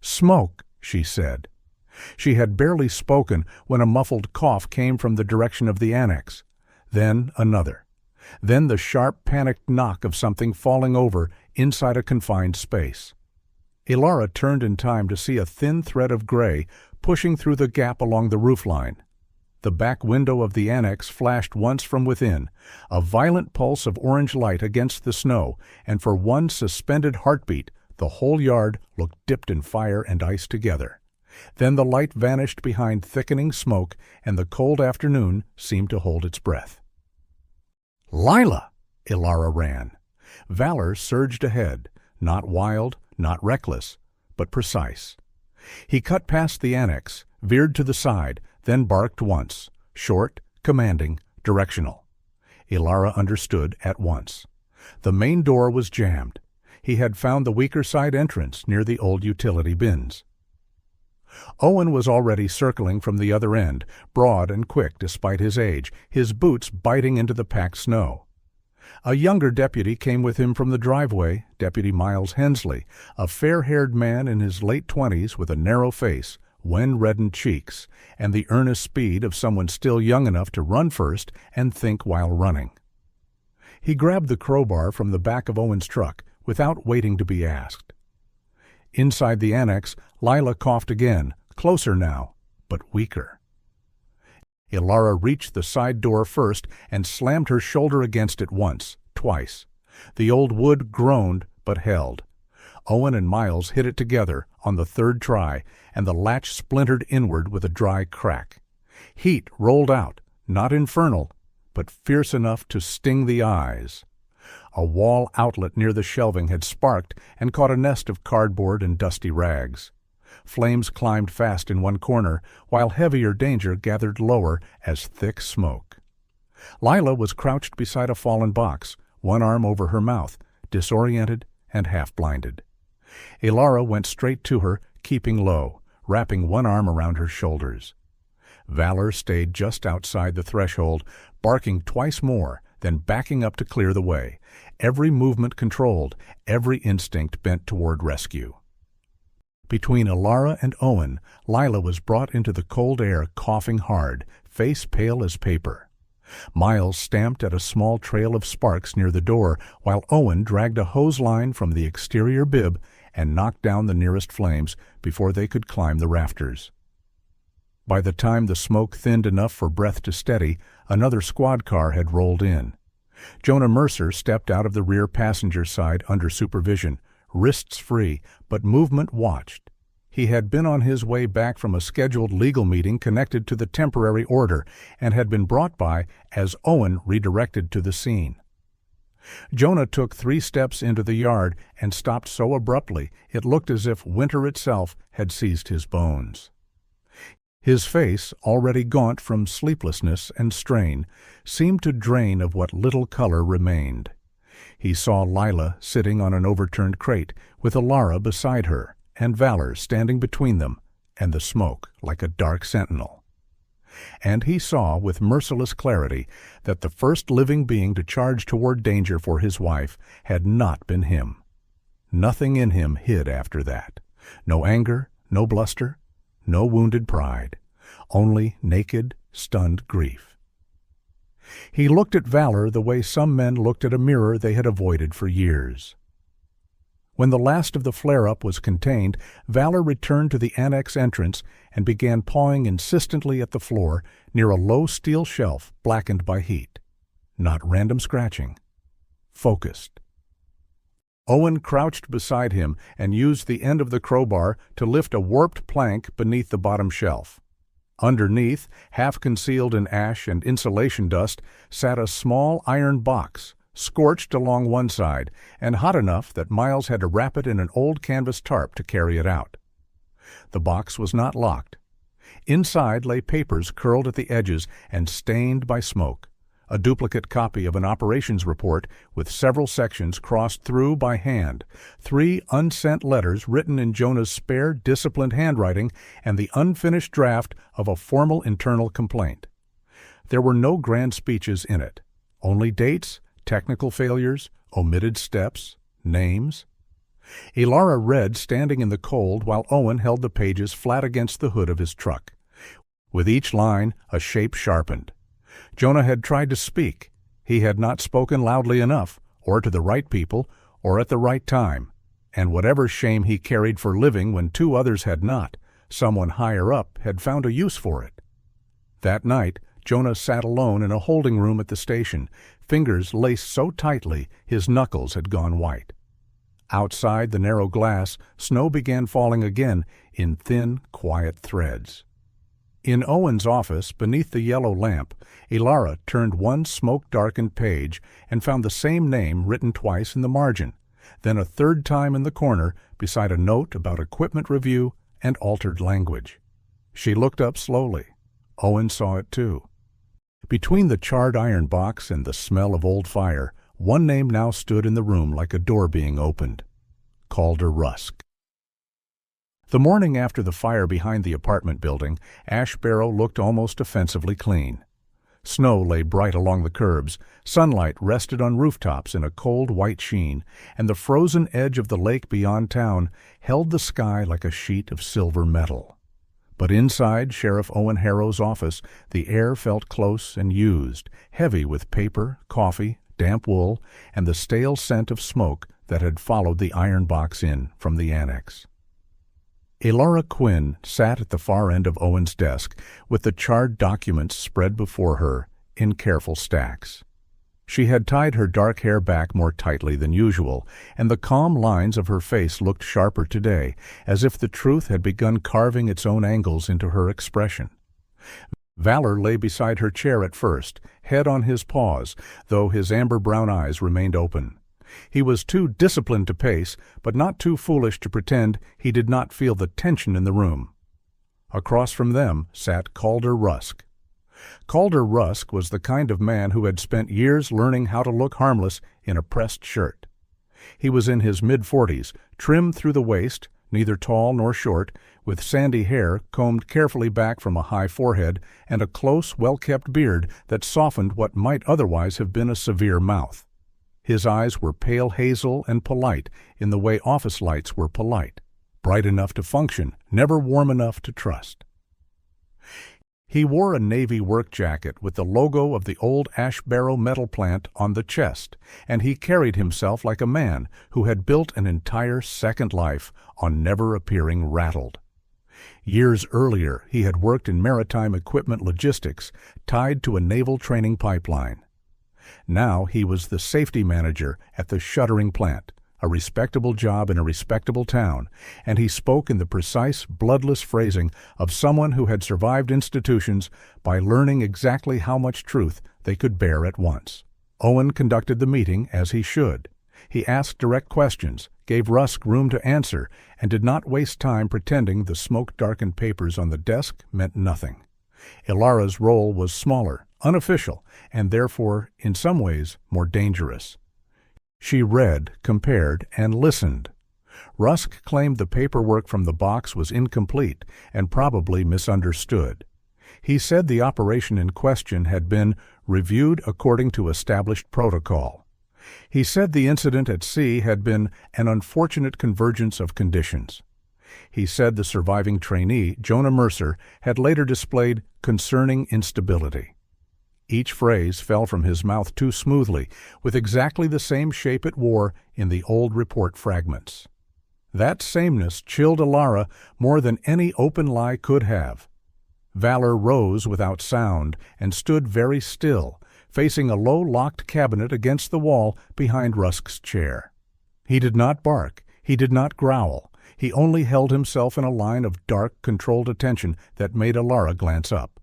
"Smoke," she said. She had barely spoken when a muffled cough came from the direction of the annex. Then another. Then the sharp, panicked knock of something falling over inside a confined space. Elara turned in time to see a thin thread of gray pushing through the gap along the roofline. The back window of the annex flashed once from within, a violent pulse of orange light against the snow, and for one suspended heartbeat, the whole yard looked dipped in fire and ice together. Then the light vanished behind thickening smoke, and the cold afternoon seemed to hold its breath. "Lila!" Elara ran. Valor surged ahead, not wild, not reckless, but precise. He cut past the annex, veered to the side, then barked once, short, commanding, directional. Elara understood at once. The main door was jammed. He had found the weaker side entrance near the old utility bins. Owen was already circling from the other end, broad and quick despite his age, his boots biting into the packed snow. A younger deputy came with him from the driveway, Deputy Miles Hensley, a fair-haired man in his late 20s with a narrow face, wen-reddened cheeks, and the earnest speed of someone still young enough to run first and think while running. He grabbed the crowbar from the back of Owen's truck without waiting to be asked. Inside the annex, Lila coughed again, closer now, but weaker. Ilara reached the side door first and slammed her shoulder against it once, twice. The old wood groaned but held. Owen and Miles hit it together on the third try, and the latch splintered inward with a dry crack. Heat rolled out, not infernal, but fierce enough to sting the eyes. A wall outlet near the shelving had sparked and caught a nest of cardboard and dusty rags. Flames climbed fast in one corner, while heavier danger gathered lower as thick smoke. Lila was crouched beside a fallen box, one arm over her mouth, disoriented and half-blinded. Ilara went straight to her, keeping low, wrapping one arm around her shoulders. Valor stayed just outside the threshold, barking twice more, then backing up to clear the way, every movement controlled, every instinct bent toward rescue. Between Ilara and Owen, Lila was brought into the cold air coughing hard, face pale as paper. Miles stamped at a small trail of sparks near the door, while Owen dragged a hose line from the exterior bib and knocked down the nearest flames before they could climb the rafters. By the time the smoke thinned enough for breath to steady, another squad car had rolled in. Jonah Mercer stepped out of the rear passenger side under supervision, wrists free, but movement watched. He had been on his way back from a scheduled legal meeting connected to the temporary order and had been brought by as Owen redirected to the scene. Jonah took 3 steps into the yard and stopped so abruptly it looked as if winter itself had seized his bones. His face, already gaunt from sleeplessness and strain, seemed to drain of what little color remained. He saw Lila sitting on an overturned crate, with Ilara beside her, and Valor standing between them, and the smoke like a dark sentinel. And he saw with merciless clarity that the first living being to charge toward danger for his wife had not been him. Nothing in him hid after that. No anger, no bluster, no wounded pride, only naked, stunned grief. He looked at Valor the way some men looked at a mirror they had avoided for years. When the last of the flare-up was contained, Valor returned to the annex entrance and began pawing insistently at the floor near a low steel shelf blackened by heat. Not random scratching. Focused. Owen crouched beside him and used the end of the crowbar to lift a warped plank beneath the bottom shelf. Underneath, half concealed in ash and insulation dust, sat a small iron box, scorched along one side and hot enough that Miles had to wrap it in an old canvas tarp to carry it out. The box was not locked. Inside lay papers curled at the edges and stained by smoke, a duplicate copy of an operations report with several sections crossed through by hand, 3 unsent letters written in Jonah's spare, disciplined handwriting, and the unfinished draft of a formal internal complaint. There were no grand speeches in it, only dates, technical failures, omitted steps, names. Ilara read standing in the cold while Owen held the pages flat against the hood of his truck. With each line, a shape sharpened. Jonah had tried to speak. He had not spoken loudly enough, or to the right people, or at the right time. And whatever shame he carried for living when 2 others had not, someone higher up had found a use for it. That night, Jonah sat alone in a holding room at the station, fingers laced so tightly his knuckles had gone white. Outside the narrow glass, snow began falling again in thin, quiet threads. In Owen's office, beneath the yellow lamp, Ilara turned one smoke-darkened page and found the same name written twice in the margin, then a third time in the corner beside a note about equipment review and altered language. She looked up slowly. Owen saw it too. Between the charred iron box and the smell of old fire, one name now stood in the room like a door being opened. Calder Rusk. The morning after the fire behind the apartment building, Ash Barrow looked almost offensively clean. Snow lay bright along the curbs, sunlight rested on rooftops in a cold white sheen, and the frozen edge of the lake beyond town held the sky like a sheet of silver metal. But inside Sheriff Owen Harrow's office, the air felt close and used, heavy with paper, coffee, damp wool, and the stale scent of smoke that had followed the iron box in from the annex. Elara Quinn sat at the far end of Owen's desk with the charred documents spread before her in careful stacks. She had tied her dark hair back more tightly than usual, and the calm lines of her face looked sharper today, as if the truth had begun carving its own angles into her expression. Valor lay beside her chair at first, head on his paws, though his amber-brown eyes remained open. He was too disciplined to pace, but not too foolish to pretend he did not feel the tension in the room. Across from them sat Calder Rusk. Calder Rusk was the kind of man who had spent years learning how to look harmless in a pressed shirt. He was in his mid-40s, trim through the waist, neither tall nor short, with sandy hair combed carefully back from a high forehead and a close, well-kept beard that softened what might otherwise have been a severe mouth. His eyes were pale hazel and polite in the way office lights were polite, bright enough to function, never warm enough to trust. He wore a navy work jacket with the logo of the old Ash Barrow metal plant on the chest, and he carried himself like a man who had built an entire second life on never appearing rattled. Years earlier, he had worked in maritime equipment logistics, tied to a naval training pipeline. Now he was the safety manager at the shuttering plant, a respectable job in a respectable town, and he spoke in the precise, bloodless phrasing of someone who had survived institutions by learning exactly how much truth they could bear at once. Owen conducted the meeting as he should. He asked direct questions, gave Rusk room to answer, and did not waste time pretending the smoke-darkened papers on the desk meant nothing. Elara's role was smaller, unofficial, and therefore, in some ways, more dangerous. She read, compared, and listened. Rusk claimed the paperwork from the box was incomplete and probably misunderstood. He said the operation in question had been reviewed according to established protocol. He said the incident at sea had been an unfortunate convergence of conditions. He said the surviving trainee, Jonah Mercer, had later displayed concerning instability. Each phrase fell from his mouth too smoothly, with exactly the same shape it wore in the old report fragments. That sameness chilled Elara more than any open lie could have. Valor rose without sound and stood very still, facing a low locked cabinet against the wall behind Rusk's chair. He did not bark, he did not growl, he only held himself in a line of dark, controlled attention that made Elara glance up.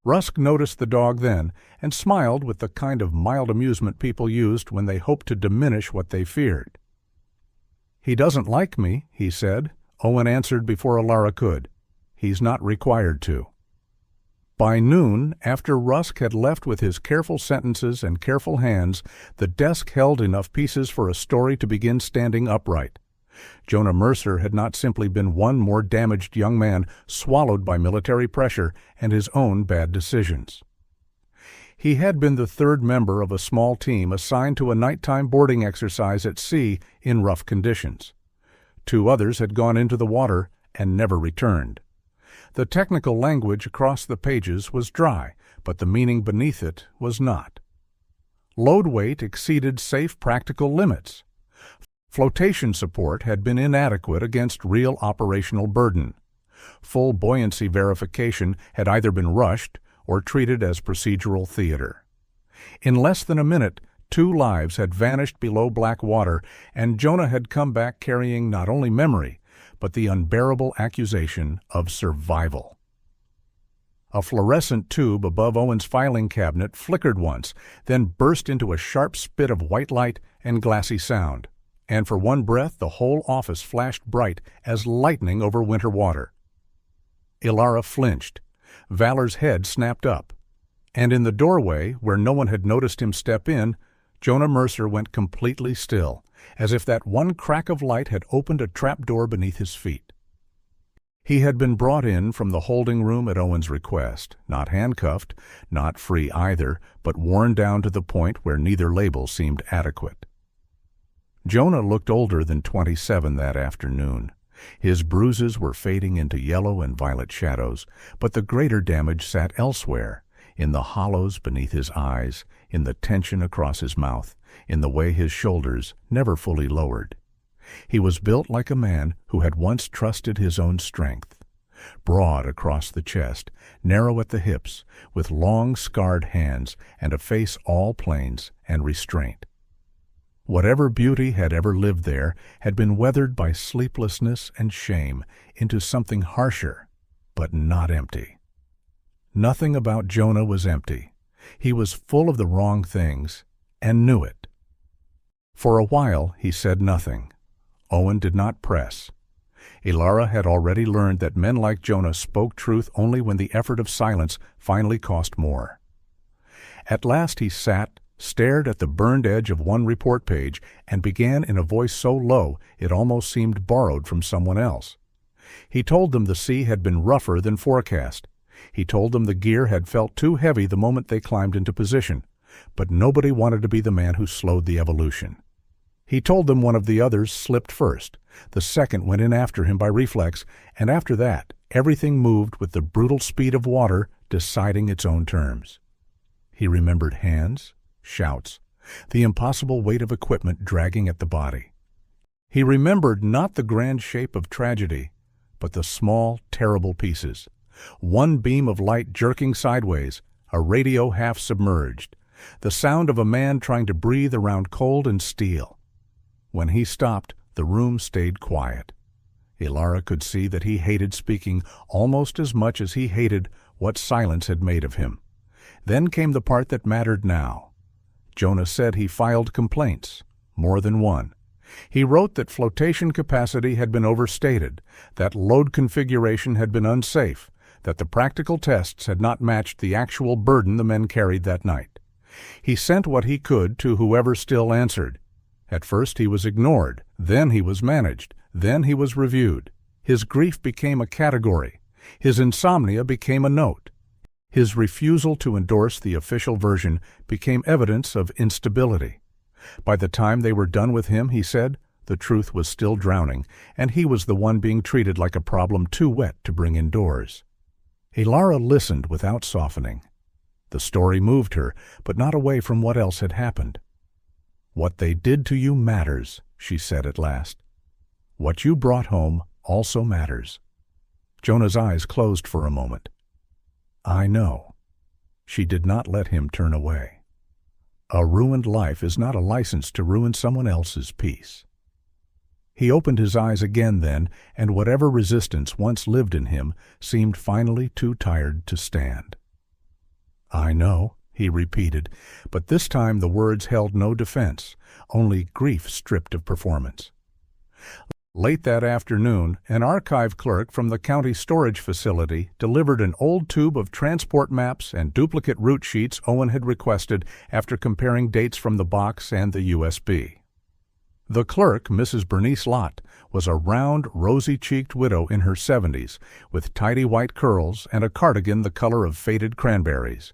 Rusk noticed the dog then, and smiled with the kind of mild amusement people used when they hoped to diminish what they feared. "He doesn't like me," he said. Owen answered before Elara could. "He's not required to." By noon, after Rusk had left with his careful sentences and careful hands, the desk held enough pieces for a story to begin standing upright. Jonah Mercer had not simply been one more damaged young man swallowed by military pressure and his own bad decisions. He had been the third member of a small team assigned to a nighttime boarding exercise at sea in rough conditions. 2 others had gone into the water and never returned. The technical language across the pages was dry, but the meaning beneath it was not. Load weight exceeded safe practical limits. Flotation support had been inadequate against real operational burden. Full buoyancy verification had either been rushed or treated as procedural theater. In less than a minute, 2 lives had vanished below black water, and Jonah had come back carrying not only memory, but the unbearable accusation of survival. A fluorescent tube above Owen's filing cabinet flickered once, then burst into a sharp spit of white light and glassy sound. And for one breath the whole office flashed bright as lightning over winter water. Elara flinched. Valor's head snapped up. And in the doorway, where no one had noticed him step in, Jonah Mercer went completely still, as if that one crack of light had opened a trapdoor beneath his feet. He had been brought in from the holding room at Owen's request, not handcuffed, not free either, but worn down to the point where neither label seemed adequate. Jonah looked older than 27 that afternoon. His bruises were fading into yellow and violet shadows, but the greater damage sat elsewhere, in the hollows beneath his eyes, in the tension across his mouth, in the way his shoulders never fully lowered. He was built like a man who had once trusted his own strength. Broad across the chest, narrow at the hips, with long scarred hands and a face all planes and restraint. Whatever beauty had ever lived there had been weathered by sleeplessness and shame into something harsher, but not empty. Nothing about Jonah was empty. He was full of the wrong things, and knew it. For a while he said nothing. Owen did not press. Ilara had already learned that men like Jonah spoke truth only when the effort of silence finally cost more. At last he sat, stared at the burned edge of one report page, and began in a voice so low it almost seemed borrowed from someone else. He told them the sea had been rougher than forecast. He told them the gear had felt too heavy the moment they climbed into position, but nobody wanted to be the man who slowed the evolution. He told them one of the others slipped first, the second went in after him by reflex, and after that everything moved with the brutal speed of water deciding its own terms. He remembered hands, shouts, the impossible weight of equipment dragging at the body. He remembered not the grand shape of tragedy, but the small, terrible pieces. One beam of light jerking sideways, a radio half submerged, the sound of a man trying to breathe around cold and steel. When he stopped, the room stayed quiet. Ilara could see that he hated speaking almost as much as he hated what silence had made of him. Then came the part that mattered now. Jonah said he filed complaints, more than one. He wrote that flotation capacity had been overstated, that load configuration had been unsafe, that the practical tests had not matched the actual burden the men carried that night. He sent what he could to whoever still answered. At first he was ignored, then he was managed, then he was reviewed. His grief became a category. His insomnia became a note. His refusal to endorse the official version became evidence of instability. By the time they were done with him, he said, the truth was still drowning, and he was the one being treated like a problem too wet to bring indoors. Ilara listened without softening. The story moved her, but not away from what else had happened. "What they did to you matters," she said at last. "What you brought home also matters." Jonah's eyes closed for a moment. "I know." She did not let him turn away. A ruined life is not a license to ruin someone else's peace. He opened his eyes again then, and whatever resistance once lived in him seemed finally too tired to stand. "I know," he repeated, but this time the words held no defense, only grief stripped of performance. Late that afternoon, an archive clerk from the county storage facility delivered an old tube of transport maps and duplicate route sheets Owen had requested after comparing dates from the box and the USB. The clerk, Mrs. Bernice Lott, was a round, rosy-cheeked widow in her 70s, with tidy white curls and a cardigan the color of faded cranberries.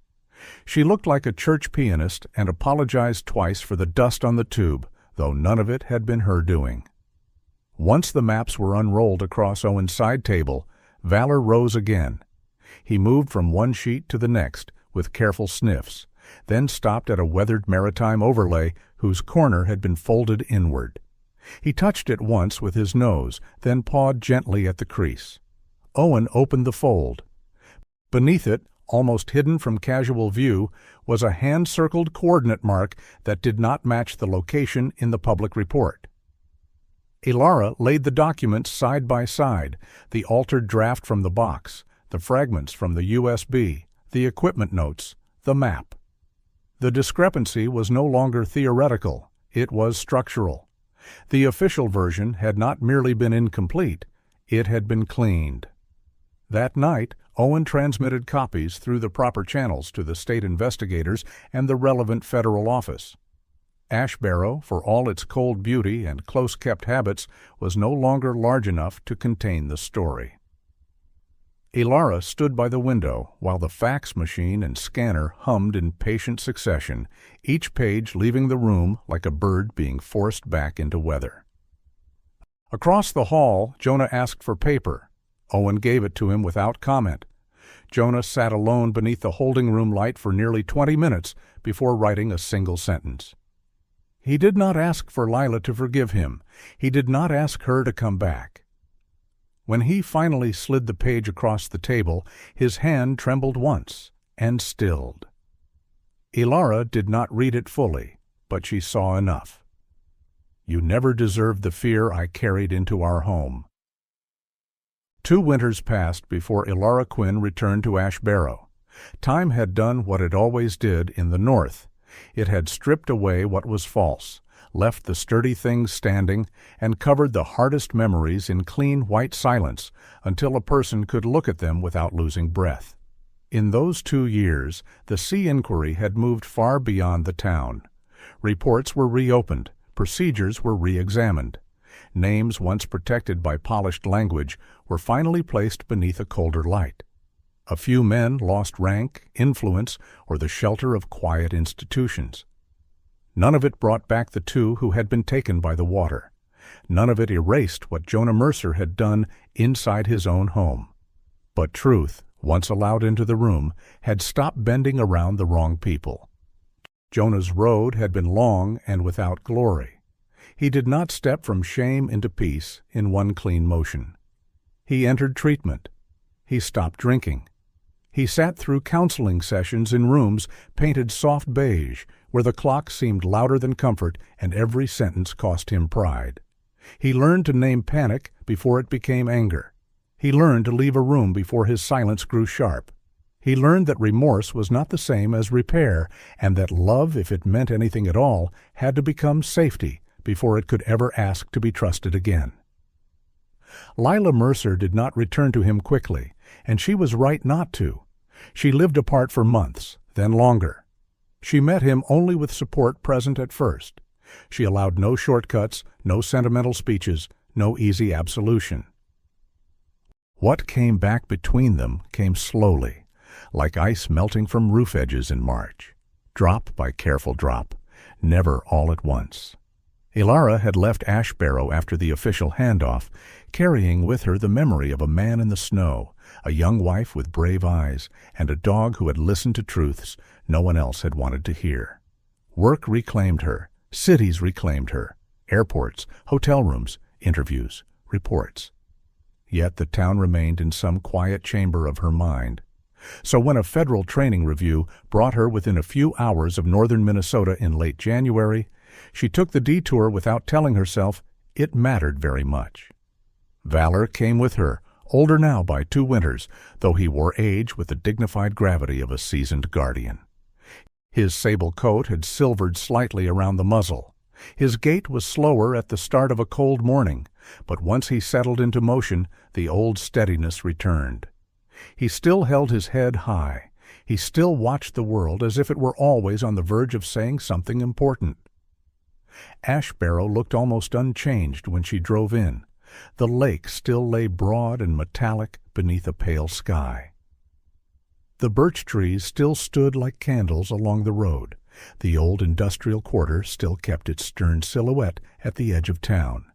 She looked like a church pianist and apologized twice for the dust on the tube, though none of it had been her doing. Once the maps were unrolled across Owen's side table, valor rose again. He moved from one sheet to the next with careful sniffs, then stopped at a weathered maritime overlay whose corner had been folded inward. He touched it once with his nose, then pawed gently at the crease. Owen opened the fold. Beneath it, almost hidden from casual view, was a hand-circled coordinate mark that did not match the location in the public report. Ilara laid the documents side by side, the altered draft from the box, the fragments from the USB, the equipment notes, the map. The discrepancy was no longer theoretical, it was structural. The official version had not merely been incomplete, it had been cleaned. That night, Owen transmitted copies through the proper channels to the state investigators and the relevant federal office. Ash Barrow, for all its cold beauty and close-kept habits, was no longer large enough to contain the story. Ilara stood by the window while the fax machine and scanner hummed in patient succession, each page leaving the room like a bird being forced back into weather. Across the hall, Jonah asked for paper. Owen gave it to him without comment. Jonah sat alone beneath the holding room light for nearly 20 minutes before writing a single sentence. He did not ask for Lila to forgive him. He did not ask her to come back. When he finally slid the page across the table, his hand trembled once and stilled. Ilara did not read it fully, but she saw enough. You never deserved the fear I carried into our home. 2 winters passed before Ilara Quinn returned to Ash Barrow. Time had done what it always did in the North. It had stripped away what was false, left the sturdy things standing, and covered the hardest memories in clean white silence until a person could look at them without losing breath. In those 2 years, the sea inquiry had moved far beyond the town. Reports were reopened, procedures were re-examined. Names once protected by polished language were finally placed beneath a colder light. A few men lost rank, influence, or the shelter of quiet institutions. None of it brought back the 2 who had been taken by the water. None of it erased what Jonah Mercer had done inside his own home. But truth, once allowed into the room, had stopped bending around the wrong people. Jonah's road had been long and without glory. He did not step from shame into peace in one clean motion. He entered treatment. He stopped drinking. He sat through counseling sessions in rooms painted soft beige, where the clock seemed louder than comfort and every sentence cost him pride. He learned to name panic before it became anger. He learned to leave a room before his silence grew sharp. He learned that remorse was not the same as repair, and that love, if it meant anything at all, had to become safety before it could ever ask to be trusted again. Lila Mercer did not return to him quickly, and she was right not to. She lived apart for months, then longer. She met him only with support present at first. She allowed no shortcuts, no sentimental speeches, no easy absolution. What came back between them came slowly, like ice melting from roof edges in March, drop by careful drop, never all at once. Ilara had left Ash Barrow after the official handoff, carrying with her the memory of a man in the snow, a young wife with brave eyes, and a dog who had listened to truths no one else had wanted to hear. Work reclaimed her, cities reclaimed her, airports, hotel rooms, interviews, reports. Yet the town remained in some quiet chamber of her mind. So when a federal training review brought her within a few hours of northern Minnesota in late January, she took the detour without telling herself it mattered very much. Valor came with her, older now by 2 winters, though he wore age with the dignified gravity of a seasoned guardian. His sable coat had silvered slightly around the muzzle. His gait was slower at the start of a cold morning, but once he settled into motion, the old steadiness returned. He still held his head high. He still watched the world as if it were always on the verge of saying something important. Ash Barrow looked almost unchanged when she drove in. The lake still lay broad and metallic beneath a pale sky. The birch trees still stood like candles along the road. The old industrial quarter still kept its stern silhouette at the edge of town.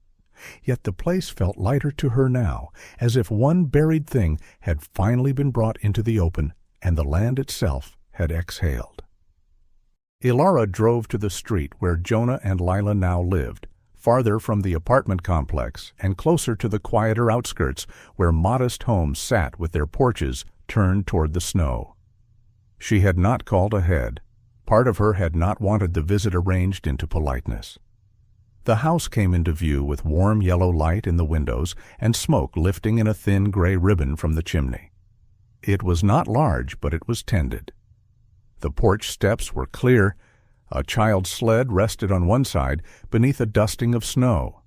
Yet the place felt lighter to her now, as if one buried thing had finally been brought into the open, and the land itself had exhaled. Ilara drove to the street where Jonah and Lila now lived, farther from the apartment complex and closer to the quieter outskirts where modest homes sat with their porches turned toward the snow. She had not called ahead. Part of her had not wanted the visit arranged into politeness. The house came into view with warm yellow light in the windows and smoke lifting in a thin gray ribbon from the chimney. It was not large, but it was tended. The porch steps were clear. A child's sled rested on one side beneath a dusting of snow.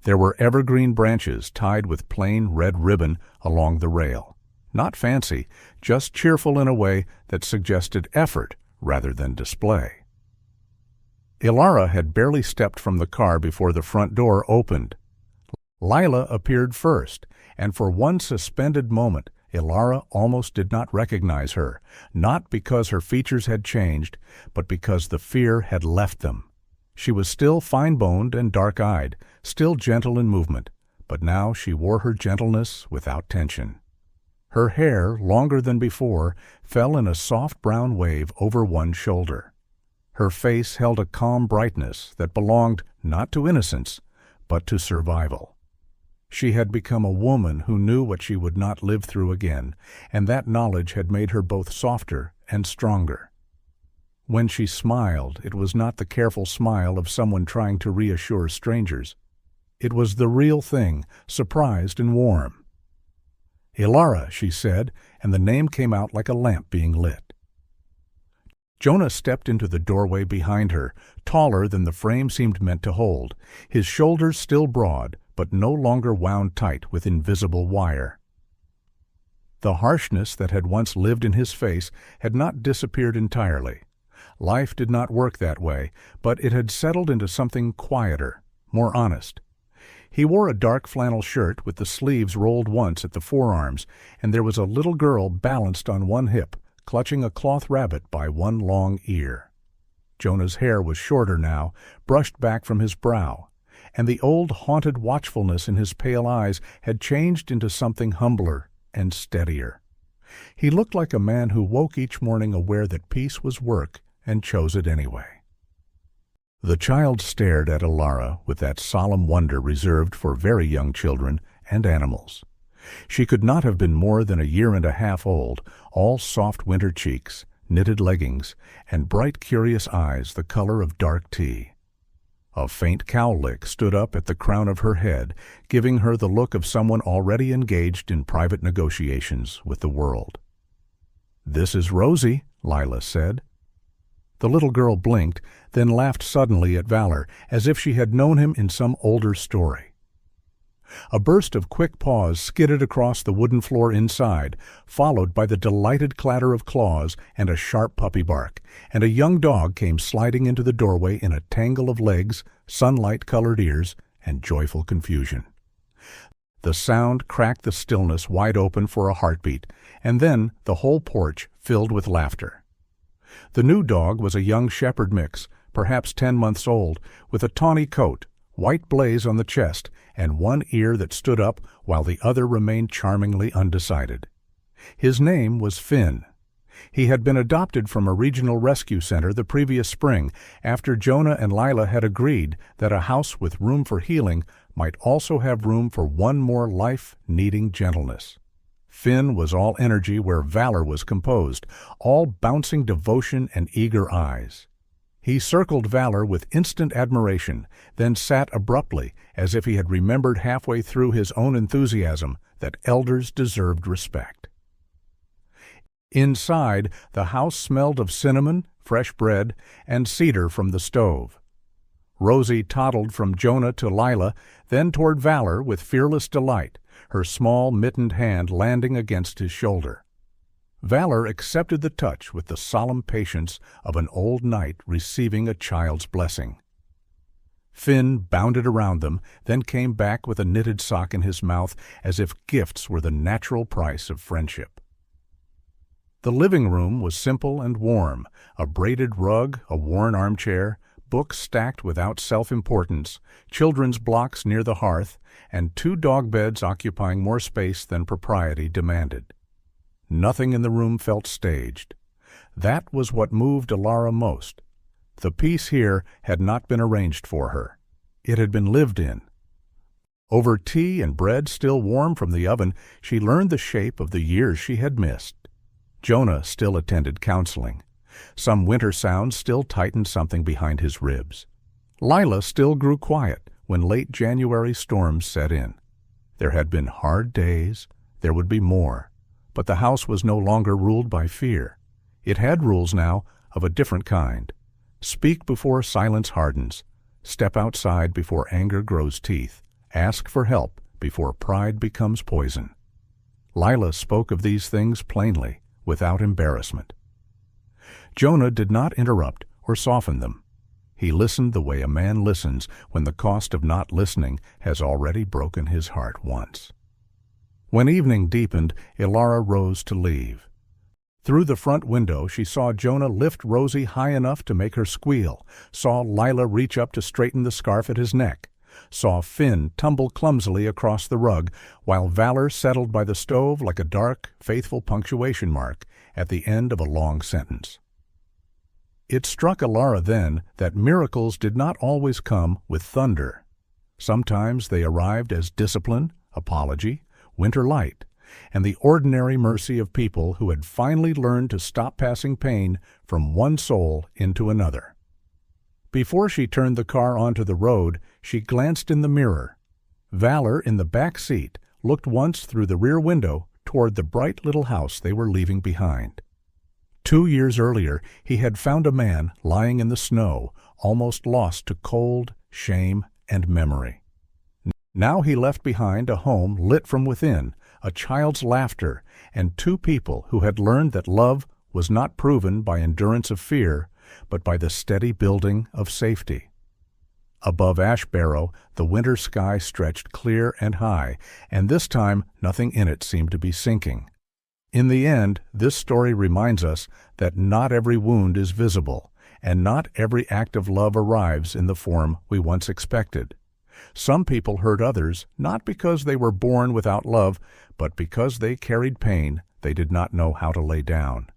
There were evergreen branches tied with plain red ribbon along the rail. Not fancy, just cheerful in a way that suggested effort rather than display. Ilara had barely stepped from the car before the front door opened. Lila appeared first, and for one suspended moment, Ilara almost did not recognize her, not because her features had changed, but because the fear had left them. She was still fine-boned and dark-eyed, still gentle in movement, but now she wore her gentleness without tension. Her hair, longer than before, fell in a soft brown wave over one shoulder. Her face held a calm brightness that belonged not to innocence, but to survival. She had become a woman who knew what she would not live through again, and that knowledge had made her both softer and stronger. When she smiled, it was not the careful smile of someone trying to reassure strangers. It was the real thing, surprised and warm. "Ilara," she said, and the name came out like a lamp being lit. Jonah stepped into the doorway behind her, taller than the frame seemed meant to hold, his shoulders still broad, but no longer wound tight with invisible wire. The harshness that had once lived in his face had not disappeared entirely. Life did not work that way, but it had settled into something quieter, more honest. He wore a dark flannel shirt with the sleeves rolled once at the forearms, and there was a little girl balanced on one hip, clutching a cloth rabbit by one long ear. Jonah's hair was shorter now, brushed back from his brow, and the old haunted watchfulness in his pale eyes had changed into something humbler and steadier. He looked like a man who woke each morning aware that peace was work and chose it anyway. The child stared at Ilara with that solemn wonder reserved for very young children and animals. She could not have been more than a year and a half old, all soft winter cheeks, knitted leggings, and bright, curious eyes the color of dark tea. A faint cowlick stood up at the crown of her head, giving her the look of someone already engaged in private negotiations with the world. "This is Rosie," Lila said. The little girl blinked, then laughed suddenly at Valor, as if she had known him in some older story. A burst of quick paws skidded across the wooden floor inside, followed by the delighted clatter of claws and a sharp puppy bark, and a young dog came sliding into the doorway in a tangle of legs, sunlight-colored ears, and joyful confusion. The sound cracked the stillness wide open for a heartbeat, and then the whole porch filled with laughter. The new dog was a young shepherd mix, perhaps 10 months old, with a tawny coat, white blaze on the chest, and one ear that stood up while the other remained charmingly undecided. His name was Finn. He had been adopted from a regional rescue center the previous spring after Jonah and Lila had agreed that a house with room for healing might also have room for one more life-needing gentleness. Finn was all energy where Valor was composed, all bouncing devotion and eager eyes. He circled Valor with instant admiration, then sat abruptly as if he had remembered halfway through his own enthusiasm that elders deserved respect. Inside, the house smelled of cinnamon, fresh bread, and cedar from the stove. Rosie toddled from Jonah to Lila, then toward Valor with fearless delight, her small mittened hand landing against his shoulder. Valor accepted the touch with the solemn patience of an old knight receiving a child's blessing. Finn bounded around them, then came back with a knitted sock in his mouth as if gifts were the natural price of friendship. The living room was simple and warm, a braided rug, a worn armchair, books stacked without self-importance, children's blocks near the hearth, and 2 dog beds occupying more space than propriety demanded. Nothing in the room felt staged. That was what moved Ilara most. The peace here had not been arranged for her. It had been lived in. Over tea and bread still warm from the oven, she learned the shape of the years she had missed. Jonah still attended counseling. Some winter sounds still tightened something behind his ribs. Lila still grew quiet when late January storms set in. There had been hard days. There would be more. But the house was no longer ruled by fear. It had rules now of a different kind. Speak before silence hardens. Step outside before anger grows teeth. Ask for help before pride becomes poison. Lila spoke of these things plainly, without embarrassment. Jonah did not interrupt or soften them. He listened the way a man listens when the cost of not listening has already broken his heart once. When evening deepened, Ilara rose to leave. Through the front window, she saw Jonah lift Rosie high enough to make her squeal, saw Lila reach up to straighten the scarf at his neck, saw Finn tumble clumsily across the rug, while Valor settled by the stove like a dark, faithful punctuation mark at the end of a long sentence. It struck Alara then that miracles did not always come with thunder. Sometimes they arrived as discipline, apology, winter light, and the ordinary mercy of people who had finally learned to stop passing pain from one soul into another. Before she turned the car onto the road, she glanced in the mirror. Valor, in the back seat, looked once through the rear window toward the bright little house they were leaving behind. 2 years earlier, he had found a man lying in the snow, almost lost to cold, shame, and memory. Now he left behind a home lit from within, a child's laughter, and 2 people who had learned that love was not proven by endurance of fear, but by the steady building of safety. Above Ash Barrow, the winter sky stretched clear and high, and this time nothing in it seemed to be sinking. In the end, this story reminds us that not every wound is visible, and not every act of love arrives in the form we once expected. Some people hurt others not because they were born without love, but because they carried pain they did not know how to lay down.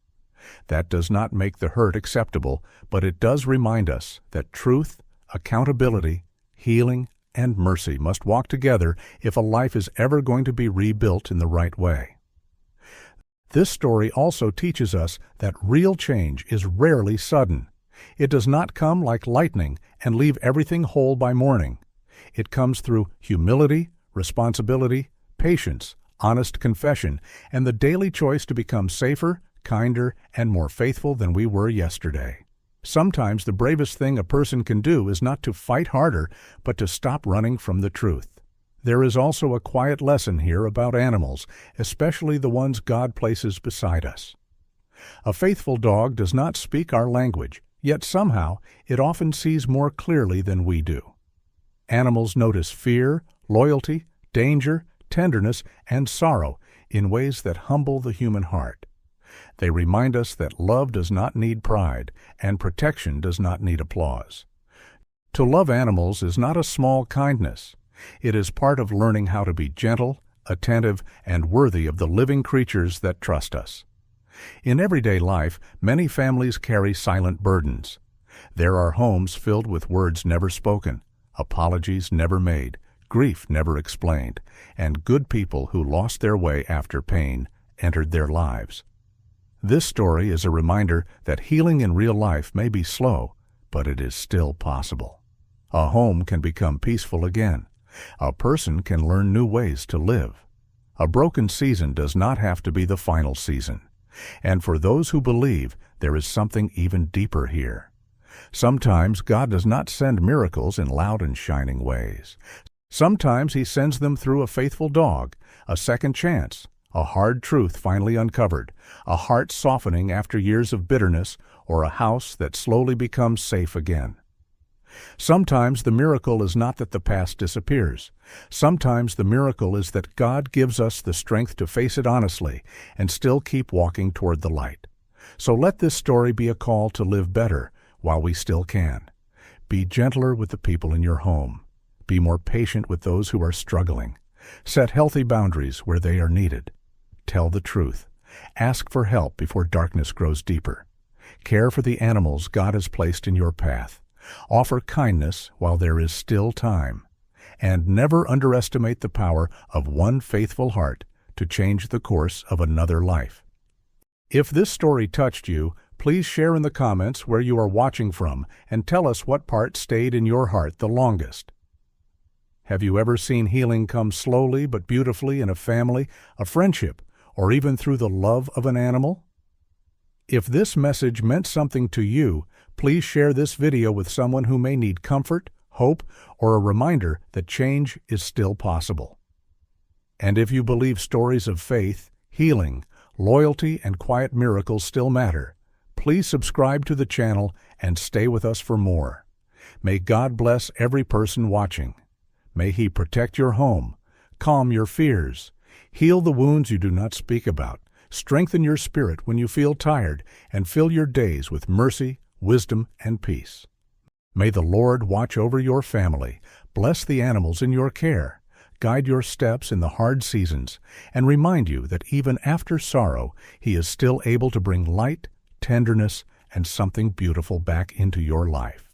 That does not make the hurt acceptable, but it does remind us that truth, accountability, healing, and mercy must walk together if a life is ever going to be rebuilt in the right way. This story also teaches us that real change is rarely sudden. It does not come like lightning and leave everything whole by morning. It comes through humility, responsibility, patience, honest confession, and the daily choice to become safer, kinder, and more faithful than we were yesterday. Sometimes the bravest thing a person can do is not to fight harder, but to stop running from the truth. There is also a quiet lesson here about animals, especially the ones God places beside us. A faithful dog does not speak our language, yet somehow it often sees more clearly than we do. Animals notice fear, loyalty, danger, tenderness, and sorrow in ways that humble the human heart. They remind us that love does not need pride, and protection does not need applause. To love animals is not a small kindness. It is part of learning how to be gentle, attentive, and worthy of the living creatures that trust us. In everyday life, many families carry silent burdens. There are homes filled with words never spoken, apologies never made, grief never explained, and good people who lost their way after pain entered their lives. This story is a reminder that healing in real life may be slow, but it is still possible. A home can become peaceful again. A person can learn new ways to live. A broken season does not have to be the final season. And for those who believe, there is something even deeper here. Sometimes God does not send miracles in loud and shining ways. Sometimes He sends them through a faithful dog, a second chance, a hard truth finally uncovered, a heart softening after years of bitterness, or a house that slowly becomes safe again. Sometimes the miracle is not that the past disappears. Sometimes the miracle is that God gives us the strength to face it honestly and still keep walking toward the light. So let this story be a call to live better while we still can. Be gentler with the people in your home. Be more patient with those who are struggling. Set healthy boundaries where they are needed. Tell the truth. Ask for help before darkness grows deeper. Care for the animals God has placed in your path. Offer kindness while there is still time. And never underestimate the power of one faithful heart to change the course of another life. If this story touched you, please share in the comments where you are watching from and tell us what part stayed in your heart the longest. Have you ever seen healing come slowly but beautifully in a family, a friendship, or even through the love of an animal? If this message meant something to you, please share this video with someone who may need comfort, hope, or a reminder that change is still possible. And if you believe stories of faith, healing, loyalty, and quiet miracles still matter, please subscribe to the channel and stay with us for more. May God bless every person watching. May He protect your home, calm your fears, heal the wounds you do not speak about, strengthen your spirit when you feel tired, and fill your days with mercy, wisdom, and peace. May the Lord watch over your family, bless the animals in your care, guide your steps in the hard seasons, and remind you that even after sorrow, He is still able to bring light, tenderness, and something beautiful back into your life.